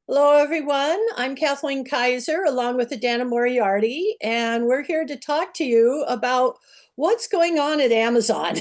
Hello, everyone. I'm Kathleen Kaiser, along with Adana Moriarty, and we're here to talk to you about what's going on at Amazon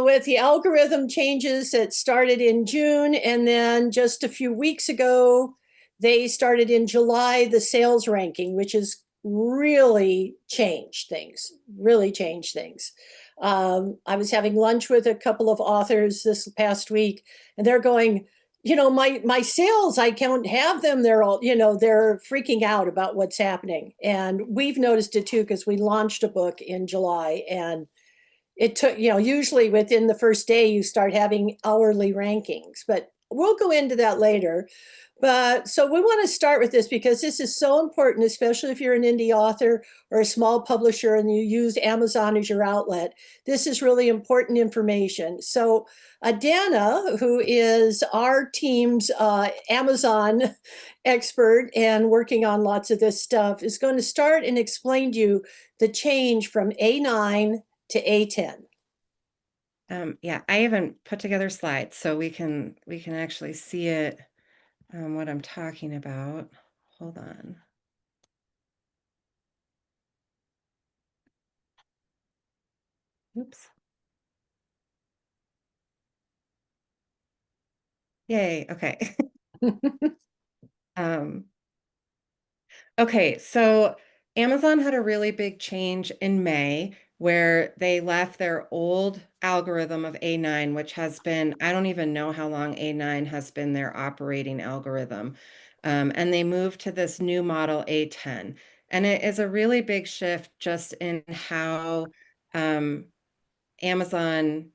with the algorithm changes that started in June, and then just a few weeks ago, they started in July, the sales ranking, which has really changed things, really changed things. I was having lunch with a couple of authors this past week, and they're going, my sales, I can't have them. They're all, they're freaking out about what's happening. And we've noticed it too, because we launched a book in July, and it took, usually within the first day you start having hourly rankings, but we'll go into that later. But so we want to start with this because this is so important, especially if you're an indie author or a small publisher and you use Amazon as your outlet. This is really important information. So Adana, who is our team's Amazon expert and working on lots of this stuff, is going to start and explain to you the change from A9 to A10. Yeah, I haven't put together slides, so we can actually see it, what I'm talking about. Hold on. Oops. Yay, okay. Um, okay, so Amazon had a really big change in May where they left their old algorithm of A9, which has been, I don't even know how long A9 has been their operating algorithm. And they moved to this new model A10. And it is a really big shift just in how um, Amazon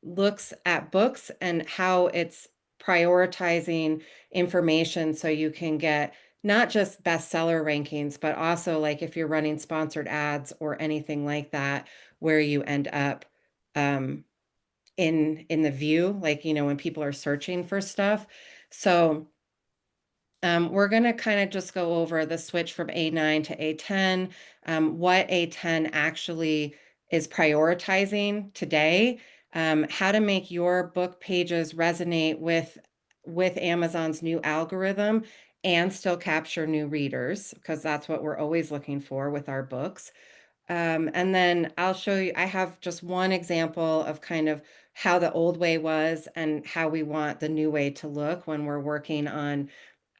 looks at books and how it's prioritizing information so you can get not just bestseller rankings, but also like if you're running sponsored ads or anything like that, where you end up um, in the view, like when people are searching for stuff. So we're going to kind of just go over the switch from A9 to A10, what A10 actually is prioritizing today, how to make your book pages resonate with Amazon's new algorithm and still capture new readers, because that's what we're always looking for with our books. And then I'll show you, I have just one example of kind of how the old way was and how we want the new way to look when we're working on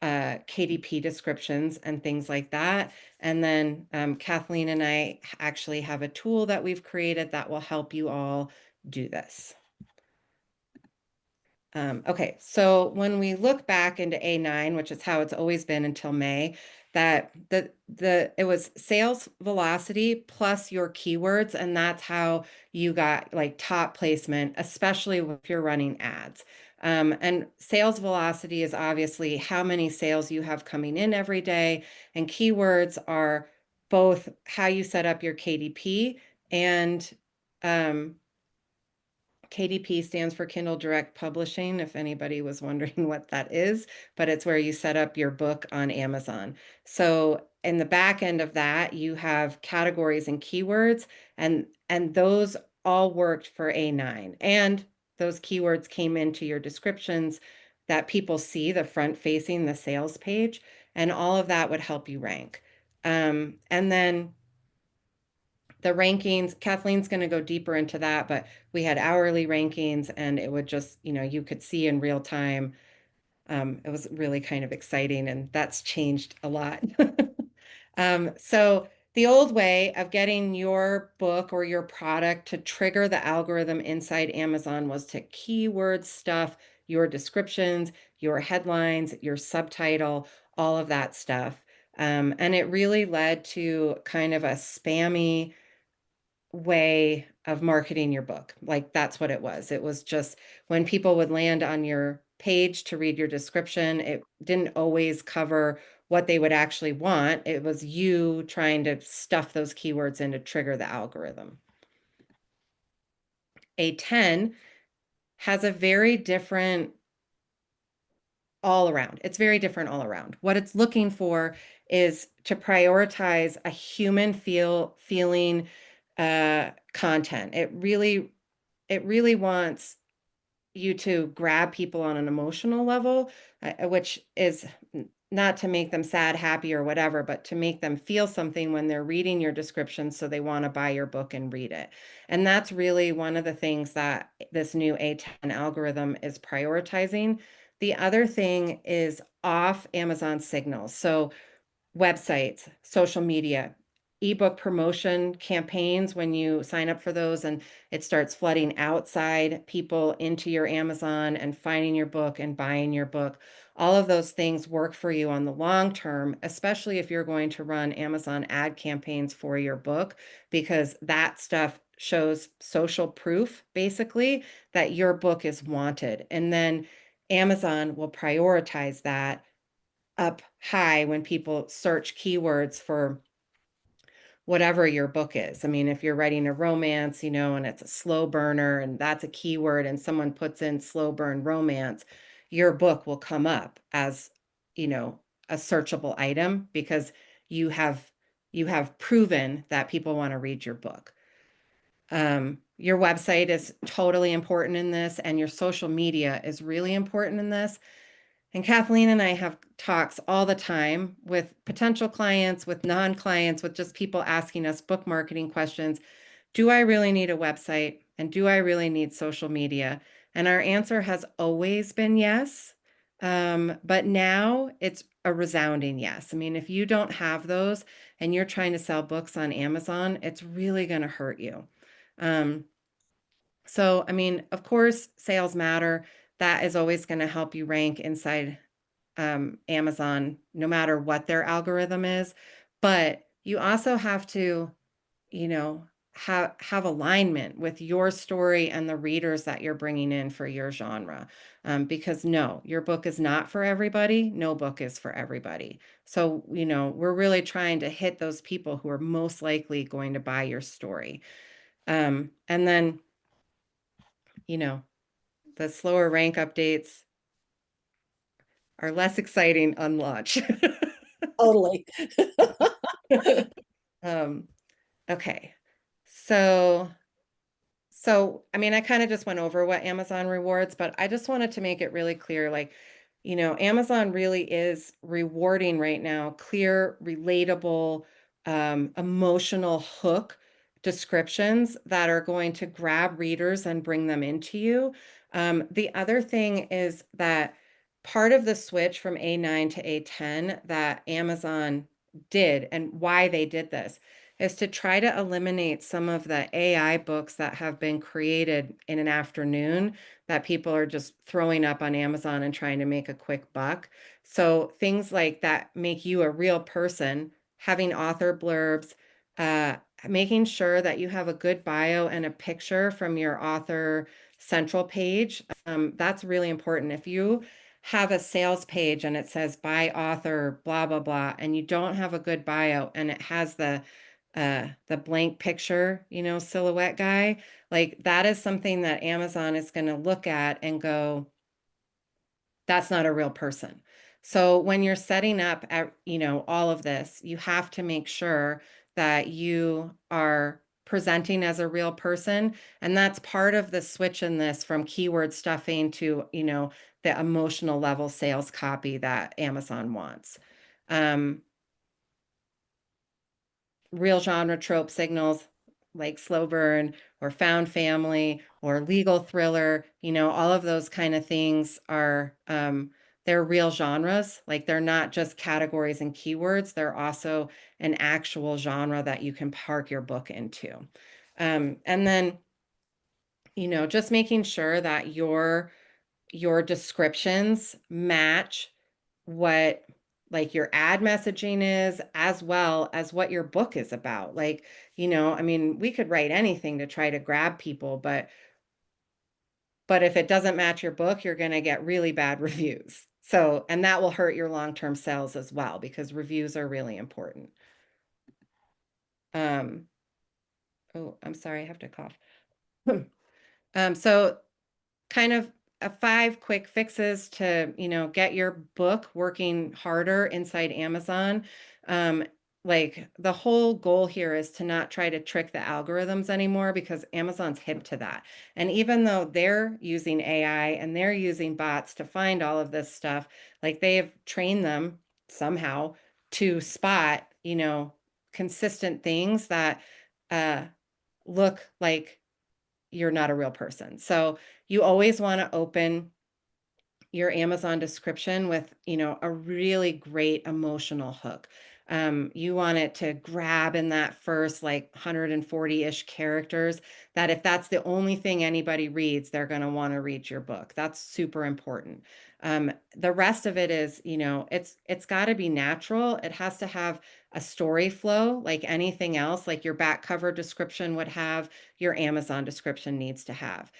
KDP descriptions and things like that. And then Kathleen and I actually have a tool that we've created that will help you all do this. Okay, so when we look back into A9, which is how it's always been until May, that it was sales velocity plus your keywords, and that's how you got like top placement, especially if you're running ads. And sales velocity is obviously how many sales you have coming in every day, and keywords are both how you set up your KDP and um, KDP stands for Kindle Direct Publishing, if anybody was wondering what that is, but it's where you set up your book on Amazon. So in the back end of that, you have categories and keywords, and those all worked for A9. And those keywords came into your descriptions that people see, the front facing, the sales page, and all of that would help you rank. And then the rankings, Kathleen's going to go deeper into that, but we had hourly rankings and it would just, you could see in real time. It was really kind of exciting and that's changed a lot. So the old way of getting your book or your product to trigger the algorithm inside Amazon was to keyword stuff, your descriptions, your headlines, your subtitle, all of that stuff. And it really led to kind of a spammy way of marketing your book. Like that's what it was. It was just when people would land on your page to read your description, it didn't always cover what they would actually want. It was you trying to stuff those keywords in to trigger the algorithm. A10 has a very different all around. It's very different all around. What it's looking for is to prioritize a human feeling content. It really wants you to grab people on an emotional level, which is not to make them sad, happy, or whatever, but to make them feel something when they're reading your description so they want to buy your book and read it. And that's really one of the things that this new A10 algorithm is prioritizing. The other thing is off Amazon signals. So websites, social media, ebook promotion campaigns when you sign up for those and it starts flooding outside people into your Amazon and finding your book and buying your book. All of those things work for you on the long term, especially if you're going to run Amazon ad campaigns for your book, because that stuff shows social proof, basically, that your book is wanted. And then Amazon will prioritize that up high when people search keywords for whatever your book is. I mean, if you're writing a romance, and it's a slow burner and that's a keyword and someone puts in slow burn romance, your book will come up as, you know, a searchable item because you have you have proven that people want to read your book. Your website is totally important in this, and your social media is really important in this. And Kathleen and I have talks all the time with potential clients, with non-clients, with just people asking us book marketing questions. Do I really need a website? And do I really need social media? And our answer has always been yes. But now it's a resounding yes. I mean, if you don't have those and you're trying to sell books on Amazon, it's really going to hurt you. Um, so, I mean, of course, sales matter. That is always going to help you rank inside Amazon, no matter what their algorithm is. But you also have to, you know, have alignment with your story and the readers that you're bringing in for your genre. Because no, your book is not for everybody. No book is for everybody. So, we're really trying to hit those people who are most likely going to buy your story. And then, you know, the slower rank updates are less exciting on launch. Totally. Um, okay. So, so I mean, I kind of just went over what Amazon rewards, but I just wanted to make it really clear, like, Amazon really is rewarding right now clear, relatable, emotional hook descriptions that are going to grab readers and bring them into you. The other thing is that part of the switch from A9 to A10 that Amazon did, and why they did this, is to try to eliminate some of the AI books that have been created in an afternoon that people are just throwing up on Amazon and trying to make a quick buck. So things like that make you a real person, having author blurbs, uh, making sure that you have a good bio and a picture from your author central page. That's really important. If you have a sales page and it says by author, blah, blah, blah, and you don't have a good bio and it has the blank picture, silhouette guy, like that is something that Amazon is going to look at and go, that's not a real person. So when you're setting up at, all of this, you have to make sure that you are presenting as a real person. And that's part of the switch in this from keyword stuffing to, the emotional level sales copy that Amazon wants. Um, Real genre trope signals like slow burn or found family or legal thriller, all of those kind of things are they're real genres. Like they're not just categories and keywords, they're also an actual genre that you can park your book into. And then, just making sure that your descriptions match what like your ad messaging is as well as what your book is about. Like, I mean, we could write anything to try to grab people, but if it doesn't match your book, you're going to get really bad reviews. So, and that will hurt your long-term sales as well because reviews are really important. Um, oh, I'm sorry, I have to cough. So kind of five quick fixes to, get your book working harder inside Amazon. Um, like the whole goal here is to not try to trick the algorithms anymore because Amazon's hip to that. And even though they're using AI and they're using bots to find all of this stuff, like they've trained them somehow to spot, consistent things that uh, look like you're not a real person. So you always want to open your Amazon description with, a really great emotional hook. You want it to grab in that first like 140-ish characters, that if that's the only thing anybody reads, they're going to want to read your book. That's super important. The rest of it is, it's got to be natural. It has to have a story flow like anything else, like your back cover description would have, your Amazon description needs to have.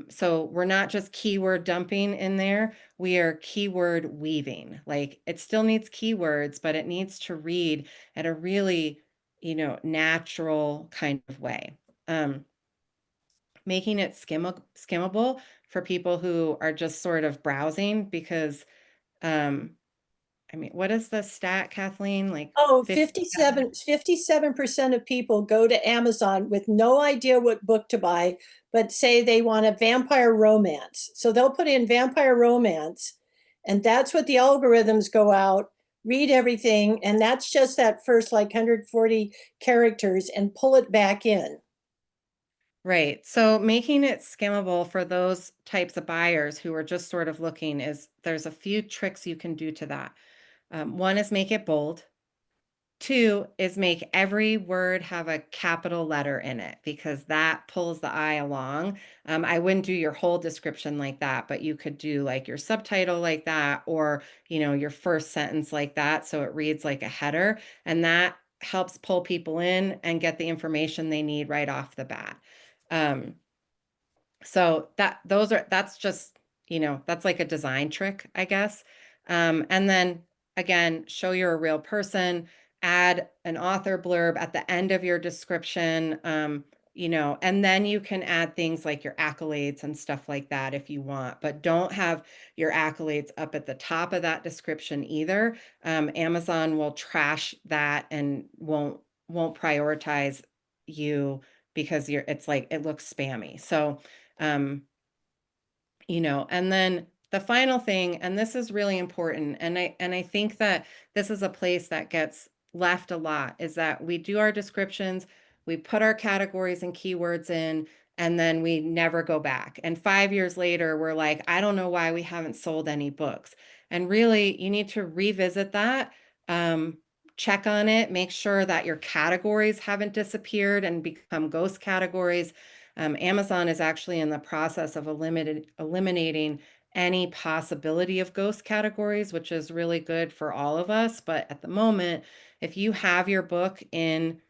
So we're not just keyword dumping in there, we are keyword weaving. Like it still needs keywords, but it needs to read at a really, natural kind of way. Making it skimmable for people who are just sort of browsing because, um, I mean, what is the stat, Kathleen? Like Oh, 57? 57% of people go to Amazon with no idea what book to buy, but say they want a vampire romance. So they'll put in vampire romance, and that's what the algorithms go out, read everything, and that's just that first like 140 characters and pull it back in. Right. So making it skimmable for those types of buyers who are just sort of looking is there's a few tricks you can do to that. One is make it bold. Two is make every word have a capital letter in it because that pulls the eye along. I wouldn't do your whole description like that, but you could do like your subtitle like that or, your first sentence like that. So it reads like a header and that helps pull people in and get the information they need right off the bat. Um, so that's just, that's like a design trick, I guess. And then again, show you're a real person, add an author blurb at the end of your description, and then you can add things like your accolades and stuff like that if you want, but don't have your accolades up at the top of that description either. Amazon will trash that and won't prioritize you because it's like it looks spammy. So um, and then the final thing, and this is really important, and I think that this is a place that gets left a lot, is that we do our descriptions, we put our categories and keywords in, and then we never go back. And 5 years later, we're like, I don't know why we haven't sold any books. And really, you need to revisit that, um, check on it, make sure that your categories haven't disappeared and become ghost categories. Amazon is actually in the process of eliminating any possibility of ghost categories, which is really good for all of us. But at the moment, if you have your book in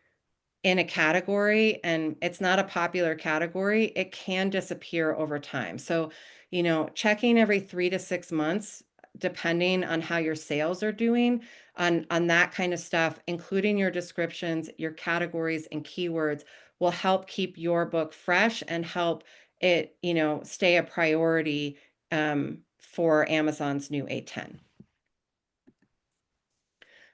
a category and it's not a popular category, it can disappear over time. So, checking every 3 to 6 months, depending on how your sales are doing on that kind of stuff, including your descriptions, your categories and keywords will help keep your book fresh and help it, stay a priority for Amazon's new A10.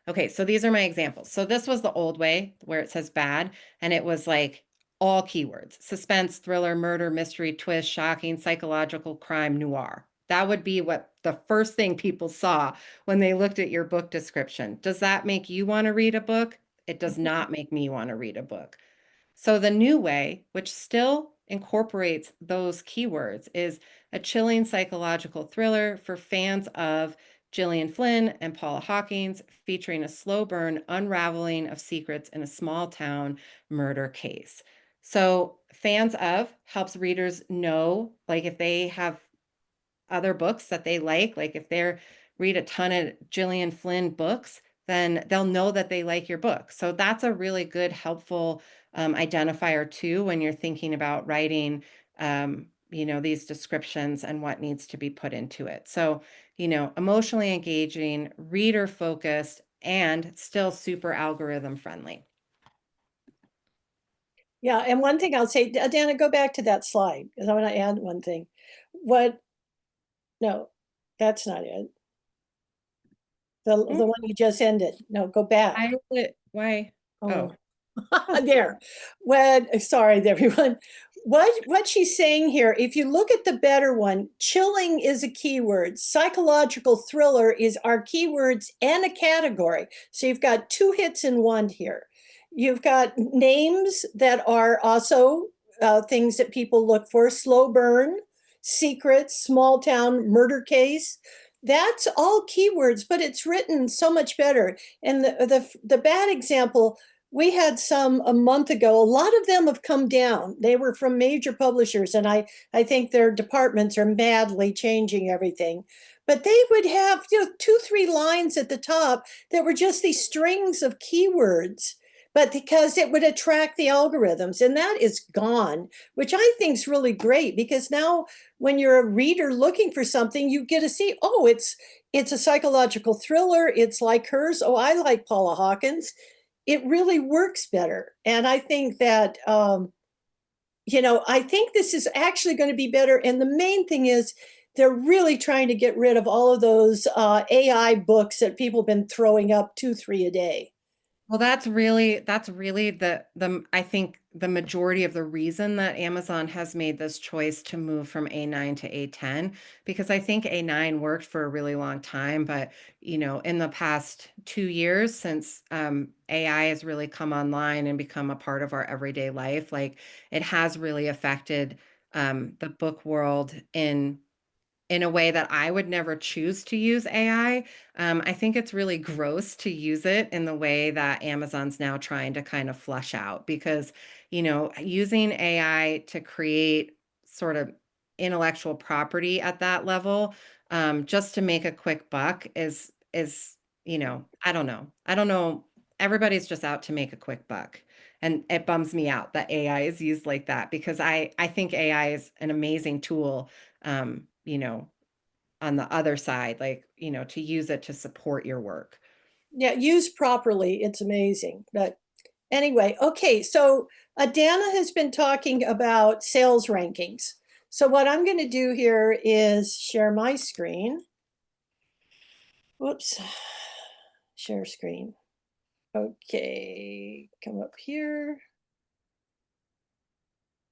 Okay, so these are my examples. So this was the old way where it says bad, and it was like all keywords: suspense, thriller, murder, mystery, twist, shocking, psychological, crime, noir. That would be what the first thing people saw when they looked at your book description. Does that make you want to read a book? It does not make me want to read a book. So the new way, which still incorporates those keywords, is a chilling psychological thriller for fans of Gillian Flynn and Paula Hawkins, featuring a slow burn unraveling of secrets in a small town murder case. So fans of helps readers know, like if they have other books that they like if they're read a ton of Gillian Flynn books, then they'll know that they like your book. So that's a really good, helpful identifier too when you're thinking about writing, these descriptions and what needs to be put into it. So, emotionally engaging, reader focused, and still super algorithm friendly. Yeah, and one thing I'll say, Dana, go back to that slide because I want to add one thing. What, no, that's not it. the one you just ended. No, go back. Why? Oh, Oh, oh, there. When sorry, everyone. What she's saying here, if you look at the better one, chilling is a keyword. Psychological thriller is our keywords and a category. So you've got two hits in one here. You've got names that are also things that people look for: slow burn, secret, small town, murder case. That's all keywords, but it's written so much better. And the bad example, we had some a month ago. A lot of them have come down. They were from major publishers, and I think their departments are madly changing everything. But they would have, two, three lines at the top that were just these strings of keywords, but because it would attract the algorithms, and that is gone, which I think is really great, because now when you're a reader looking for something, you get to see, oh, it's a psychological thriller. It's like hers. Oh, I like Paula Hawkins. It really works better. And I think that, I think this is actually going to be better. And the main thing is they're really trying to get rid of all of those AI books that people have been throwing up 2, 3 a day. well, that's really the I think the majority of the reason that Amazon has made this choice to move from A9 to A10, because I think A9 worked for a really long time, but in the past 2 years since AI has really come online and become a part of our everyday life, like it has really affected the book world in a way that I would never choose to use AI. I think it's really gross to use it in the way that Amazon's now trying to kind of flush out because, using AI to create sort of intellectual property at that level, just to make a quick buck is, I don't know. I don't know. Everybody's just out to make a quick buck. And it bums me out that AI is used like that because I think AI is an amazing tool, on the other side, like, to use it to support your work. Yeah, used properly, it's amazing. But anyway, okay, so Adana has been talking about sales rankings. So what I'm going to do here is share my screen. Whoops, share screen. Okay, come up here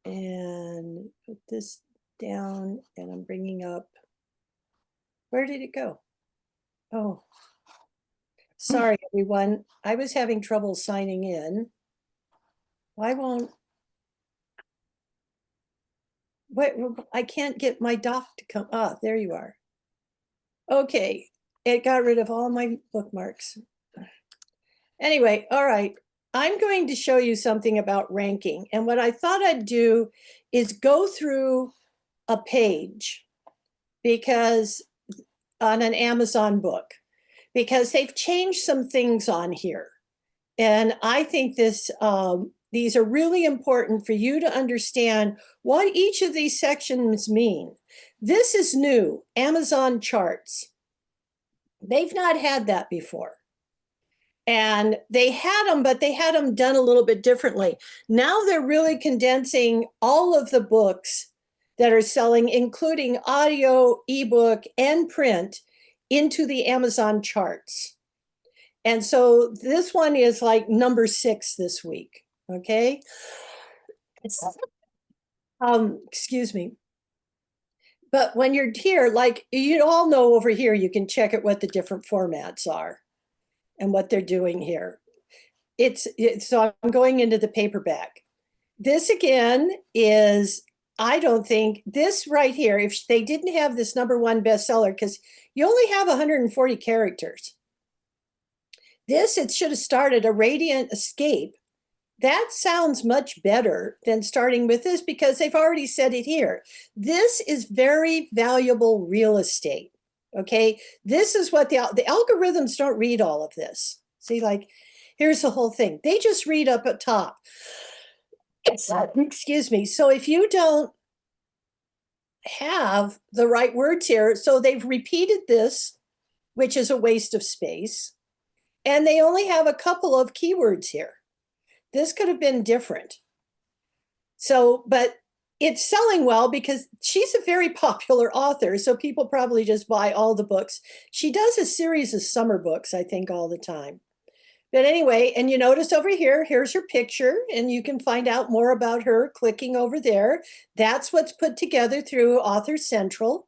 and put this down, and I'm bringing up, where did it go? Oh, sorry, everyone. I was having trouble signing in. Why won't, what, I can't get my doc to come. Ah, there you are. Okay, it got rid of all my bookmarks. Anyway, all right. I'm going to show you something about ranking. And what I thought I'd do is go through a page because on an Amazon book, because they've changed some things on here. And I think these are really important for you to understand what each of these sections mean. This is new, Amazon charts. They've not had that before. And they had them, but they had them done a little bit differently. Now they're really condensing all of the books that are selling, including audio, ebook, and print, into the Amazon charts. And so this one is like number 6 this week. Okay. Excuse me. But when you're here, like you all know over here, you can check at what the different formats are and what they're doing here. So I'm going into the paperback. This again is, I don't think this right here, if they didn't have this #1 bestseller, because you only have 140 characters. It should have started A Radiant Escape. That sounds much better than starting with this because they've already said it here. This is very valuable real estate. Okay. This is what the algorithms don't read all of this. See, like, here's the whole thing. They just read up at top. Excuse me. So if you don't have the right words here, so they've repeated this, which is a waste of space, and they only have a couple of keywords here. This could have been different. So, but it's selling well because she's a very popular author, so people probably just buy all the books. She does a series of summer books, I think, all the time. But anyway, and you notice over here, here's her picture, and you can find out more about her clicking over there. That's what's put together through Author Central.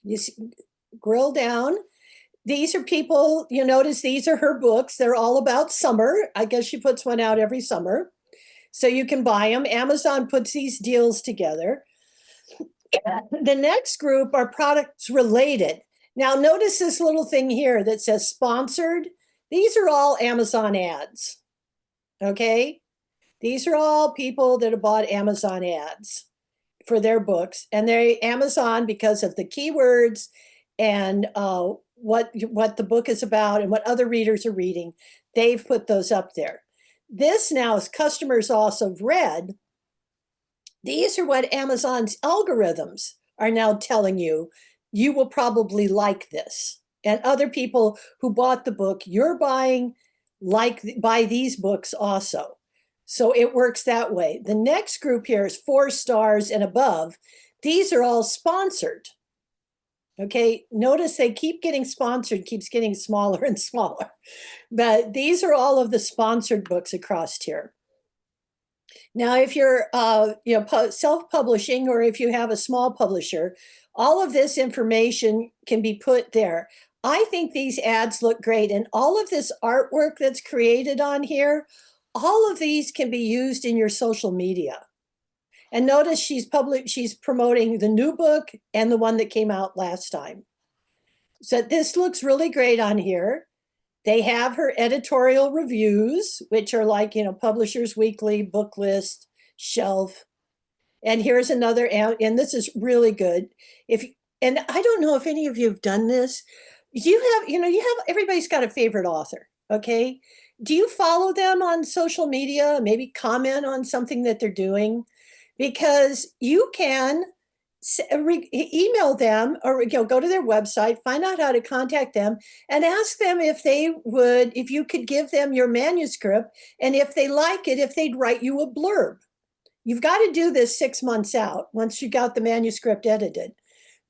You see, grill down. These are people, you notice these are her books. They're all about summer. I guess she puts one out every summer. So you can buy them. Amazon puts these deals together. The next group are products related. Now, notice this little thing here that says sponsored. These are all Amazon ads. Okay. These are all people that have bought Amazon ads for their books, and they Amazon, because of the keywords and what the book is about and what other readers are reading, they've put those up there. This now is customers also read. These are what Amazon's algorithms are now telling you. You will probably like this, and other people who bought the book you're buying buy these books also. So it works that way. The next group here is 4 stars and above. These are all sponsored. Okay, notice they keep getting sponsored, keeps getting smaller and smaller. But these are all of the sponsored books across here. Now, if you're self-publishing, or if you have a small publisher, all of this information can be put there. I think these ads look great, and all of this artwork that's created on here, all of these can be used in your social media. And notice she's promoting the new book and the one that came out last time. So this looks really great on here. They have her editorial reviews, which are like, Publishers Weekly, Book List, Shelf. And here's another, and this is really good. And I don't know if any of you have done this. Everybody's got a favorite author, okay? Do you follow them on social media, maybe comment on something that they're doing? Because you can email them, or go to their website, find out how to contact them, and ask them if you could give them your manuscript, and if they like it, if they'd write you a blurb. You've got to do this 6 months out once you got the manuscript edited,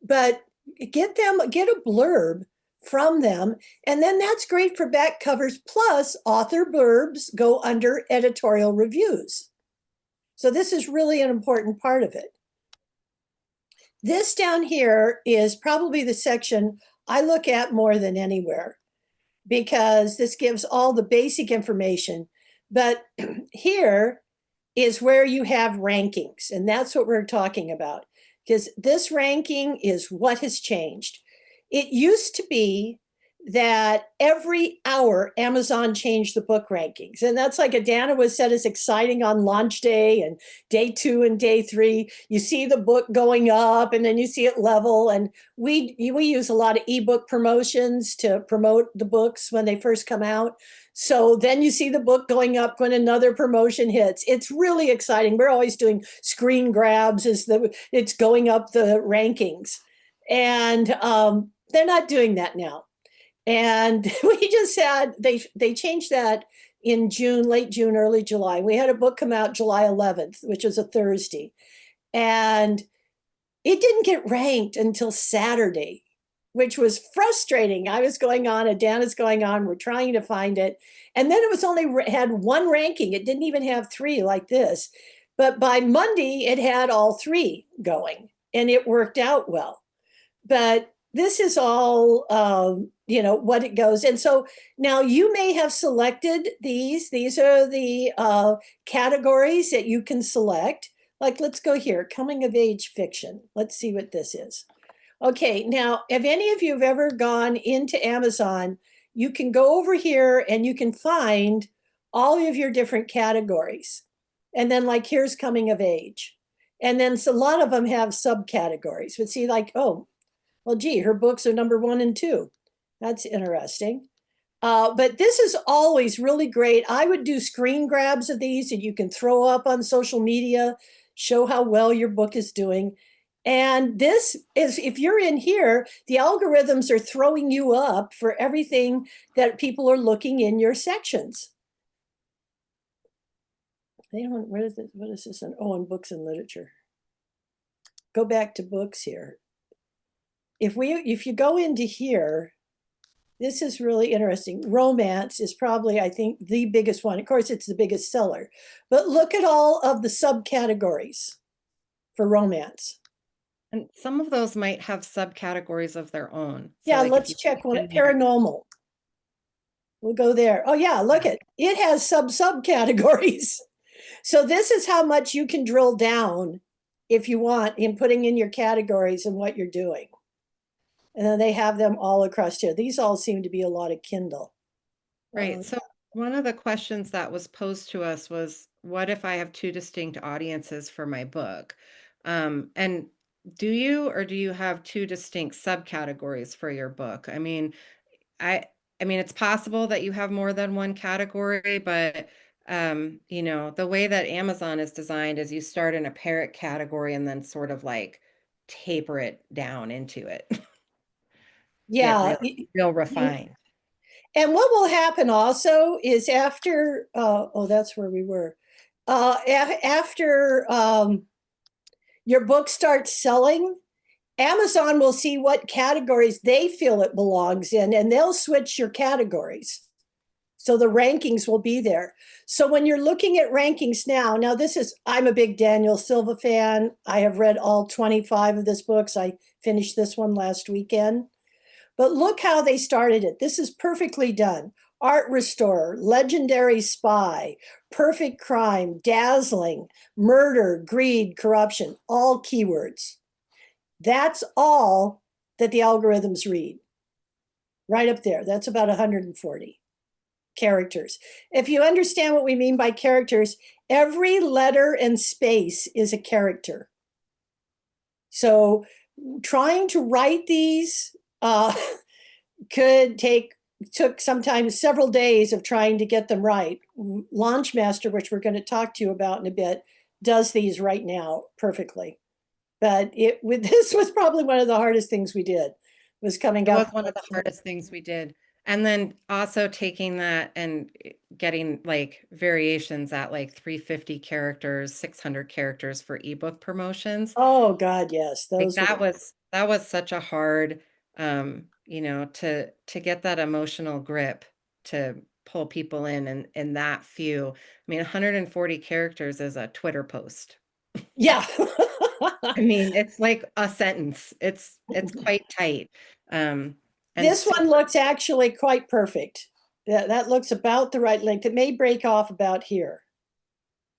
but get a blurb from them, and then that's great for back covers. Plus, author blurbs go under editorial reviews. So this is really an important part of it. This down here is probably the section I look at more than anywhere, because this gives all the basic information. But here is where you have rankings, and that's what we're talking about, because this ranking is what has changed. It used to be that every hour Amazon changed the book rankings. And that's like Adana was said is exciting on launch day and day 2 and day 3. You see the book going up, and then you see it level. And we use a lot of ebook promotions to promote the books when they first come out. So then you see the book going up when another promotion hits. It's really exciting. We're always doing screen grabs as it's going up the rankings. And they're not doing that now. And we just had, they changed that in June, late June, early July. We had a book come out July 11th, which was a Thursday. And it didn't get ranked until Saturday, which was frustrating. I was going on, Adana's going on, we're trying to find it. And then it was only had 1 ranking. It didn't even have 3 like this. But by Monday, it had all 3 going, and it worked out well. But this is all, what it goes. And so now you may have selected these. These are the categories that you can select. Like, let's go here, coming of age fiction. Let's see what this is. Okay, now, if any of you have ever gone into Amazon, you can go over here and you can find all of your different categories. And then, like, here's coming of age. And then a lot of them have subcategories. But see, like, oh, well, gee, her books are number 1 and 2. That's interesting. But this is always really great. I would do screen grabs of these that you can throw up on social media, show how well your book is doing. And this is, if you're in here, the algorithms are throwing you up for everything that people are looking in your sections. They don't, what is this? Oh, in books and literature. Go back to books here. If you go into here, this is really interesting. Romance is probably, I think, the biggest one. Of course, it's the biggest seller. But look at all of the subcategories for romance. And some of those might have subcategories of their own. So Yeah, like if let's you check type one. in there, Paranormal. We'll go there. Oh, yeah, look yeah. at it has subcategories. So this is how much you can drill down if you want in putting in your categories and what you're doing. And then they have them all across here. These all seem to be a lot of Kindle. Right. So one of the questions that was posed to us was, what if I have two distinct audiences for my book? And do you or do you have two distinct subcategories for your book? I I mean it's possible that you have more than one category, but you know, the way that Amazon is designed is you start in a parrot category and then sort of like taper it down into it. Get Yeah. real refined. And what will happen also is after, oh, that's where we were. After your book starts selling, Amazon will see what categories they feel it belongs in, and they'll switch your categories. So the rankings will be there. So when you're looking at rankings now this is, I'm a big Daniel Silva fan. I have read all 25 of his books. I finished this one last weekend. But look how they started it. This is perfectly done. Art Restorer, Legendary Spy, Perfect Crime, Dazzling, Murder, Greed, Corruption, all keywords. That's all that the algorithms read. Right up there. That's about 140 characters. If you understand what we mean by characters, every letter and space is a character. So trying to write these took sometimes several days of trying to get them right. Launchmaster, which we're going to talk to you about in a bit, does these right now perfectly. But this was probably one of the hardest things we did, was coming It was up one of the with. hardest things we did. And then also taking that and getting like variations at like 350 characters, 600 characters for ebook promotions. Oh God, yes, Like those were. that was such a hard you know, to get that emotional grip to pull people in that few. I mean, 140 characters is a Twitter post. Yeah. I mean, it's like a sentence. It's quite tight. Um, and This so one looks actually quite perfect. That looks about the right length. It may break off about here.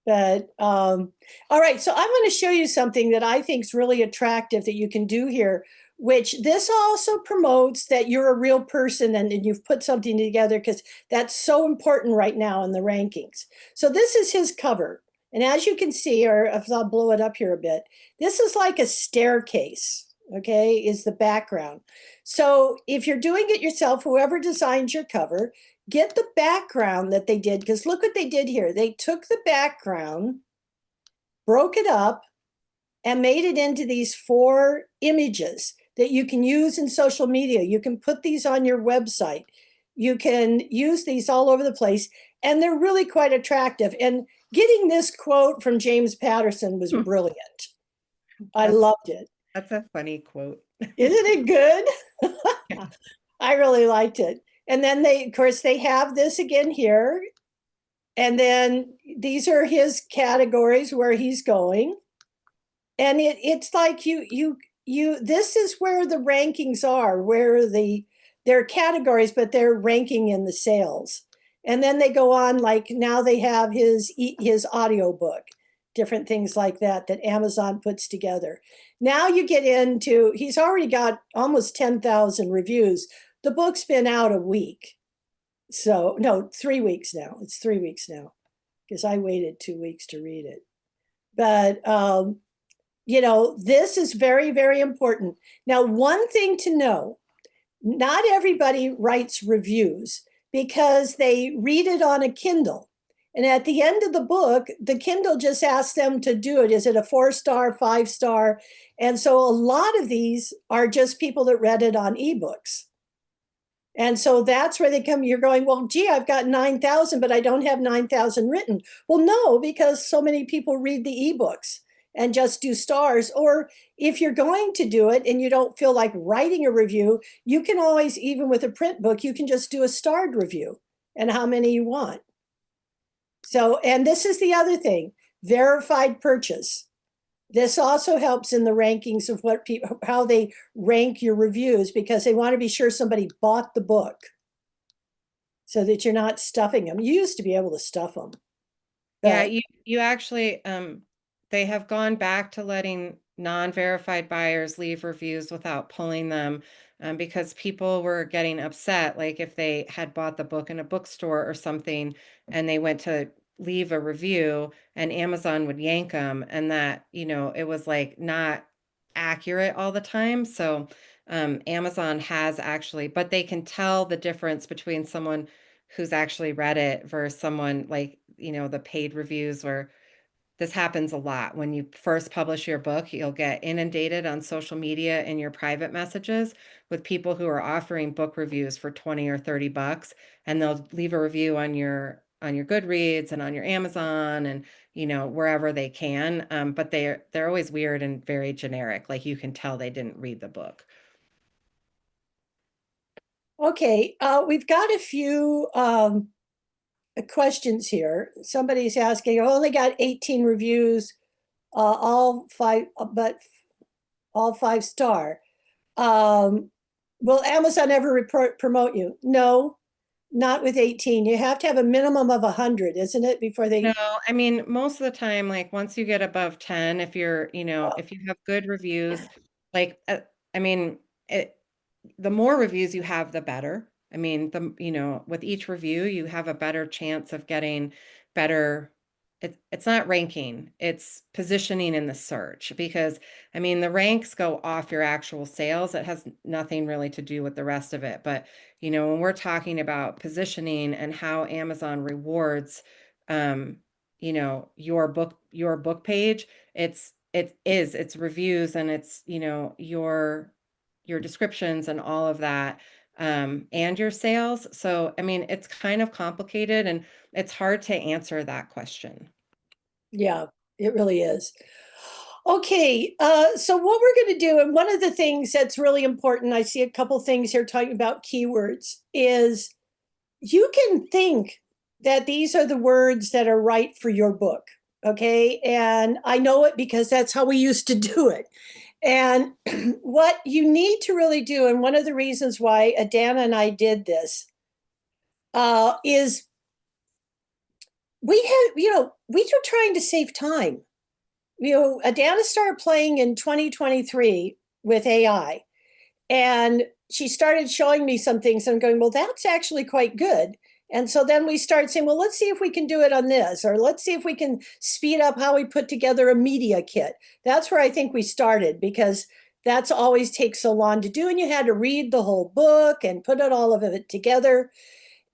But all right, so I'm going to show you something that I think is really attractive that you can do here, which this also promotes that you're a real person and you've put something together, because that's so important right now in the rankings. So this is his cover. And as you can see, or if I'll blow it up here a bit, this is like a staircase, okay, is the background. So if you're doing it yourself, whoever designs your cover, get the background that they did, because look what they did here. They took the background, broke it up, and made it into these 4 images that you can use in social media. You can put these on your website. You can use these all over the place, and they're really quite attractive. And getting this quote from James Patterson was brilliant. I that's loved it. that's a funny quote. Isn't it good? Yeah. I really liked it. And then of course, they have this again here. And then these are his categories where he's going. And it's like this is where the rankings are, where they're categories, but they're ranking in the sales. And then they go on, like now they have his audio book, different things like that Amazon puts together. Now you get into, he's already got almost 10,000 reviews. The book's been out a week. So no, 3 weeks now. It's 3 weeks now, because I waited 2 weeks to read it. But this is very, very important. Now, one thing to know, not everybody writes reviews because they read it on a Kindle. And at the end of the book, the Kindle just asks them to do it. Is it a 4-star, 5-star? And so a lot of these are just people that read it on ebooks. And so that's where they come. You're going, well, gee, I've got 9,000, but I don't have 9,000 written. Well, no, because so many people read the ebooks and just do stars. Or if you're going to do it and you don't feel like writing a review, you can always, even with a print book, you can just do a starred review and how many you want. So, and this is the other thing, verified purchase. This also helps in the rankings of what people, how they rank your reviews, because they want to be sure somebody bought the book so that you're not stuffing them. You used to be able to stuff them, Yeah, but you actually they have gone back to letting non-verified buyers leave reviews without pulling them because people were getting upset, like if they had bought the book in a bookstore or something and they went to leave a review and Amazon would yank them and that, it was like not accurate all the time. So Amazon has actually, but they can tell the difference between someone who's actually read it versus someone like, the paid reviews where this happens a lot. When you first publish your book, you'll get inundated on social media in your private messages with people who are offering book reviews for 20 or 30 bucks, and they'll leave a review on your Goodreads and on your Amazon and wherever they can. But they're always weird and very generic. Like you can tell they didn't read the book. okay. We've got a few questions here. Somebody's asking, I only got 18 reviews, all five, but all 5 star. Um, will Amazon ever promote you? No, not with 18. You have to have a minimum of 100, isn't it, before No, they? I mean, most of the time, like once you get above 10, if you're, Oh, if you have good reviews, like, I mean, the more reviews you have, the better. I mean, with each review, you have a better chance of getting better. It's not ranking, it's positioning in the search because, I mean, the ranks go off your actual sales. It has nothing really to do with the rest of it. But, when we're talking about positioning and how Amazon rewards, um, your book page, it's reviews and it's, your descriptions and all of that, and your sales. So, I mean, it's kind of complicated and it's hard to answer that question. yeah, it really is. Okay, so what we're going to do, and one of the things that's really important, I see a couple things here talking about keywords, is you can think that these are the words that are right for your book. Okay, and I know it because that's how we used to do it. And what you need to really do, and one of the reasons why Adana and I did this, is we were trying to save time. Adana started playing in 2023 with AI, and she started showing me some things. And I'm going, well, that's actually quite good. And so then we started saying, well, let's see if we can do it on this, or let's see if we can speed up how we put together a media kit. That's where I think we started, because that's always takes so long to do. And you had to read the whole book and put it all of it together.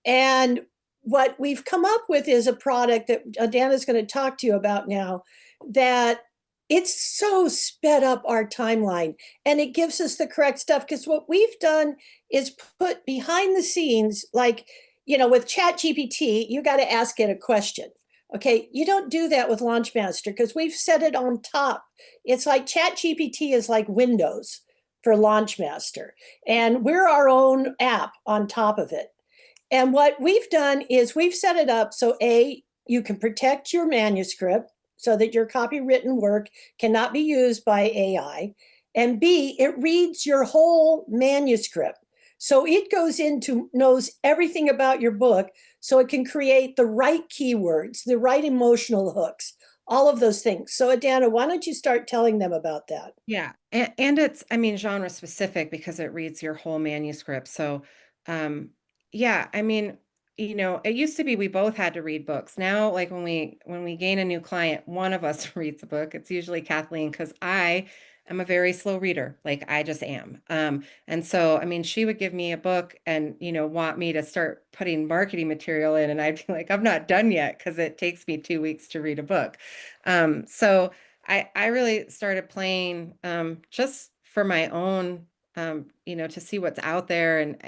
And what we've come up with is a product that Dana's going to talk to you about now, that it's so sped up our timeline and it gives us the correct stuff. Because what we've done is put behind the scenes, like, with Chat GPT, you got to ask it a question. Okay, you don't do that with Launchmaster because we've set it on top. It's like Chat GPT is like Windows for Launchmaster, and we're our own app on top of it. And what we've done is we've set it up so you can protect your manuscript so that your copywritten work cannot be used by AI. And B, it reads your whole manuscript. So it knows everything about your book, so it can create the right keywords, the right emotional hooks, all of those things. So Adana, why don't you start telling them about that? Yeah. And it's, I mean, genre specific because it reads your whole manuscript. So, um, yeah, I mean, it used to be we both had to read books. Now, like when we gain a new client, one of us reads a book. It's usually Kathleen because I am a very slow reader. Like I just am. And so, I mean, she would give me a book and, want me to start putting marketing material in, and I'd be like, I'm not done yet because it takes me 2 weeks to read a book. So I really started playing just for my own, to see what's out there. And,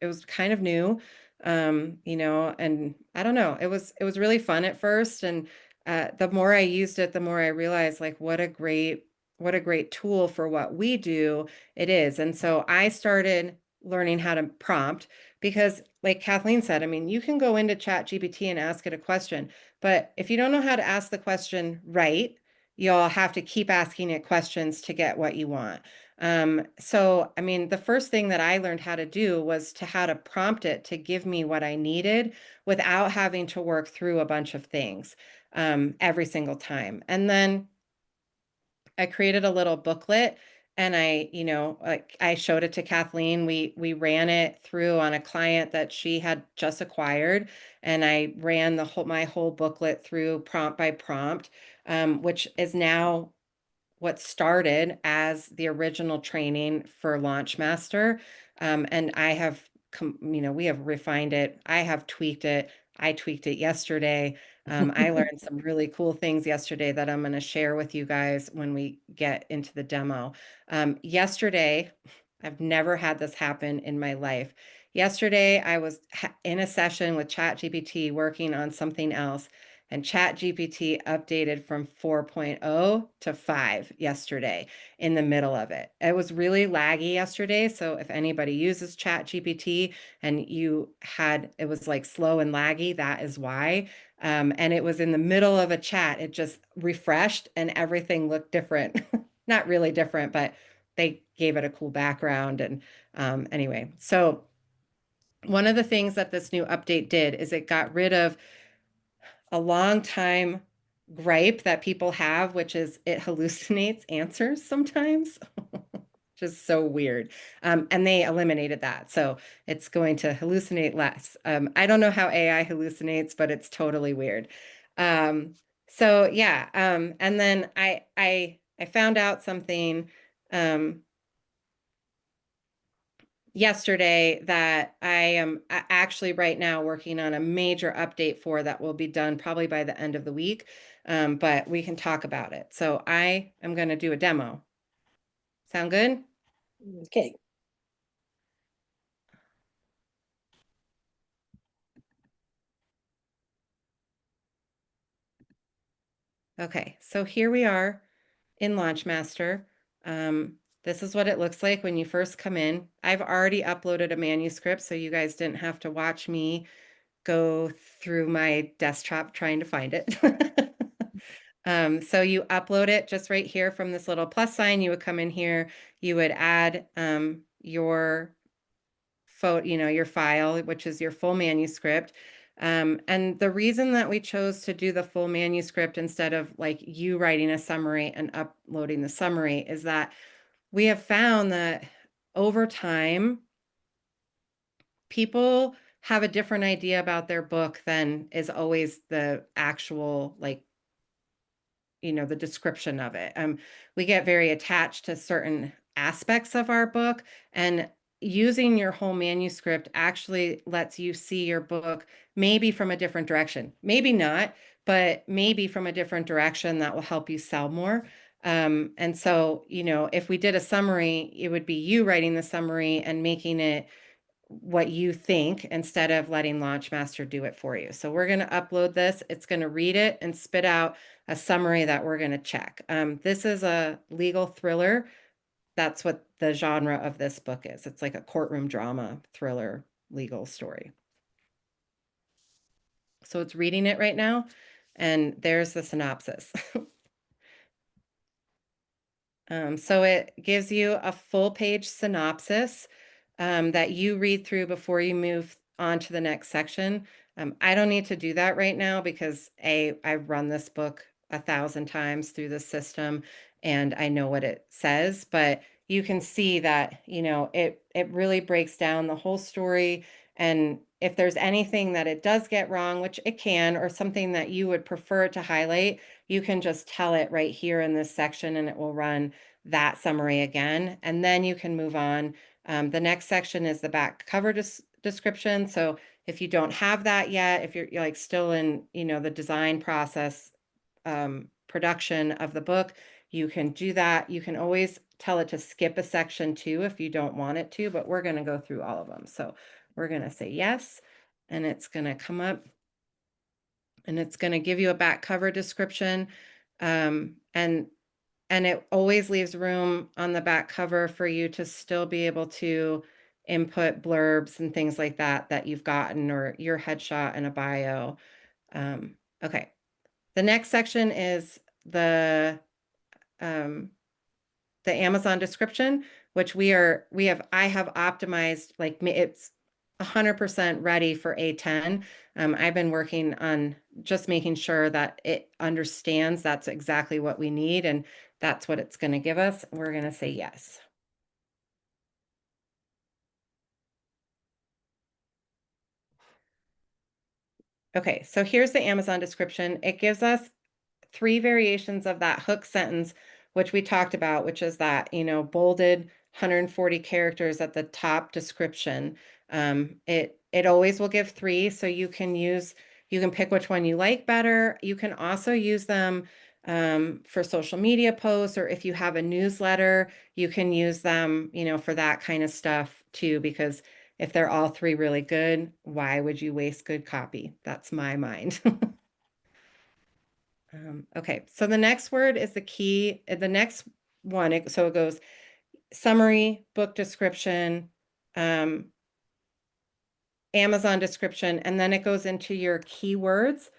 it was kind of new, and I don't know, it was really fun at first, and the more I used it, the more I realized like what a great tool for what we do it is. And so I started learning how to prompt because, like Kathleen said, I mean, you can go into ChatGPT and ask it a question, but if you don't know how to ask the question right, you'll have to keep asking it questions to get what you want. So, I mean, the first thing that I learned how to do was to how to prompt it to give me what I needed without having to work through a bunch of things every single time. And then I created a little booklet and like I showed it to Kathleen. We ran it through on a client that she had just acquired, and I ran my whole booklet through prompt by prompt, which is now what started as the original training for Launchmaster. And we have refined it. I have tweaked it. I tweaked it yesterday. I learned some really cool things yesterday that I'm going to share with you guys when we get into the demo. Yesterday, I've never had this happen in my life. Yesterday, I was in a session with ChatGPT working on something else, and ChatGPT updated from 4.0 to 5 yesterday in the middle of it. It was really laggy yesterday. So if anybody uses ChatGPT and it was like slow and laggy, that is why. And it was in the middle of a chat. It just refreshed and everything looked different. Not really different, but they gave it a cool background. And anyway, so one of the things that this new update did is it got rid of a long time gripe that people have, which is it hallucinates answers sometimes. Just so weird. And they eliminated that. So it's going to hallucinate less. I don't know how AI hallucinates, but it's totally weird. So yeah. And then I found out something yesterday that I am actually right now working on a major update for that will be done probably by the end of the week. But we can talk about it. So I am going to do a demo. Sound good? Okay. Okay, so here we are in Launchmaster. This is what it looks like when you first come in. I've already uploaded a manuscript, so you guys didn't have to watch me go through my desktop trying to find it. So you upload it just right here from this little plus sign. You would come in here, you would add your your file, which is your full manuscript. And the reason that we chose to do the full manuscript instead of like you writing a summary and uploading the summary is that we have found that over time, people have a different idea about their book than is always the actual the description of it. We get very attached to certain aspects of our book, and using your whole manuscript actually lets you see your book maybe from a different direction. Maybe not, but maybe from a different direction that will help you sell more. And so, if we did a summary, it would be you writing the summary and making it what you think instead of letting Launchmaster do it for you. So we're going to upload this. It's going to read it and spit out a summary that we're going to check. This is a legal thriller. That's what the genre of this book is. It's like a courtroom drama, thriller, legal story. So it's reading it right now, and there's the synopsis. So it gives you a full page synopsis that you read through before you move on to the next section. I don't need to do that right now because I've run this book 1,000 times through the system and I know what it says, but you can see that, it really breaks down the whole story. And if there's anything that it does get wrong, which it can, or something that you would prefer to highlight, you can just tell it right here in this section and it will run that summary again. And then you can move on. The next section is the back cover description. So if you don't have that yet, if you're like still in, the design process, production of the book, you can do that. You can always tell it to skip a section too if you don't want it to, but we're going to go through all of them. So We're going to say yes, and it's going to come up and it's going to give you a back cover description. And it always leaves room on the back cover for you to still be able to input blurbs and things like that that you've gotten, or your headshot and a bio. Okay. The next section is um, the Amazon description, which I have optimized, like it's 100% ready for A10. I've been working on just making sure that it understands that's exactly what we need, and that's what it's going to give us. We're going to say yes. Okay, so here's the Amazon description. It gives us 3 variations of that hook sentence, which we talked about, which is that, bolded 140 characters at the top description. It always will give 3, so you can pick which one you like better. You can also use them for social media posts, or if you have a newsletter, you can use them, for that kind of stuff too, because if they're all 3 really good, why would you waste good copy? That's my mind. Okay, so the next word is the key. The next one, so it goes summary, book description, um, Amazon description, and then it goes into your keywords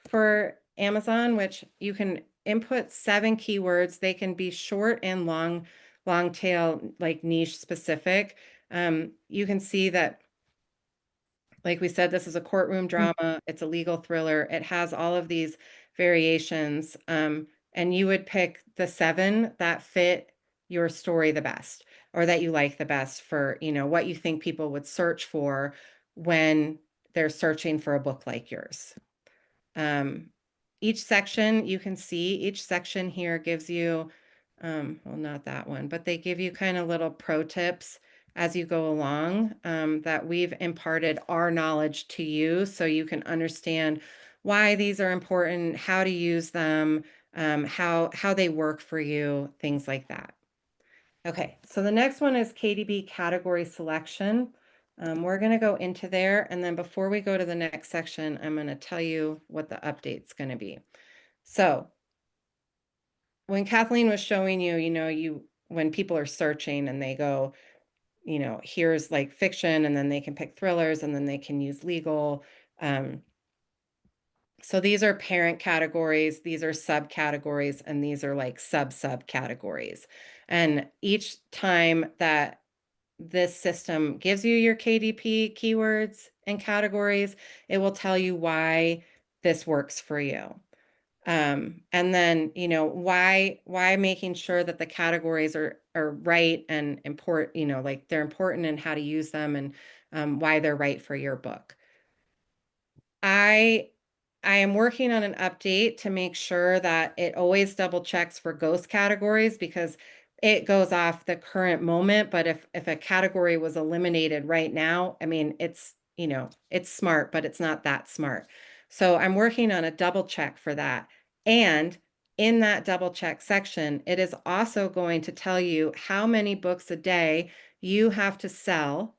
for Amazon, which you can input 7 keywords. They can be short and long tail, like niche specific. You can see that, like we said, this is a courtroom drama. It's a legal thriller. It has all of these variations. And you would pick the 7 that fit your story the best, or that you like the best for, what you think people would search for when they're searching for a book like yours. Each section, you can see each section here gives you, well, not that one, but they give you kind of little pro tips as you go along, that we've imparted our knowledge to you so you can understand why these are important, how to use them, how they work for you, things like that. Okay, so the next one is KDP category selection. We're going to go into there, and then before we go to the next section, I'm going to tell you what the update's going to be. So when Kathleen was showing you, when people are searching and they go, here's like fiction, and then they can pick thrillers, and then they can use legal. So these are parent categories, these are subcategories, and these are like subcategories. And each time that this system gives you your KDP keywords and categories, it will tell you why this works for you. And then, why making sure that the categories are right and important, like they're important, and how to use them, and why they're right for your book. I am working on an update to make sure that it always double checks for ghost categories, because it goes off the current moment. But if a category was eliminated right now, I mean, it's smart, but it's not that smart. So I'm working on a double check for that. And in that double check section, it is also going to tell you how many books a day you have to sell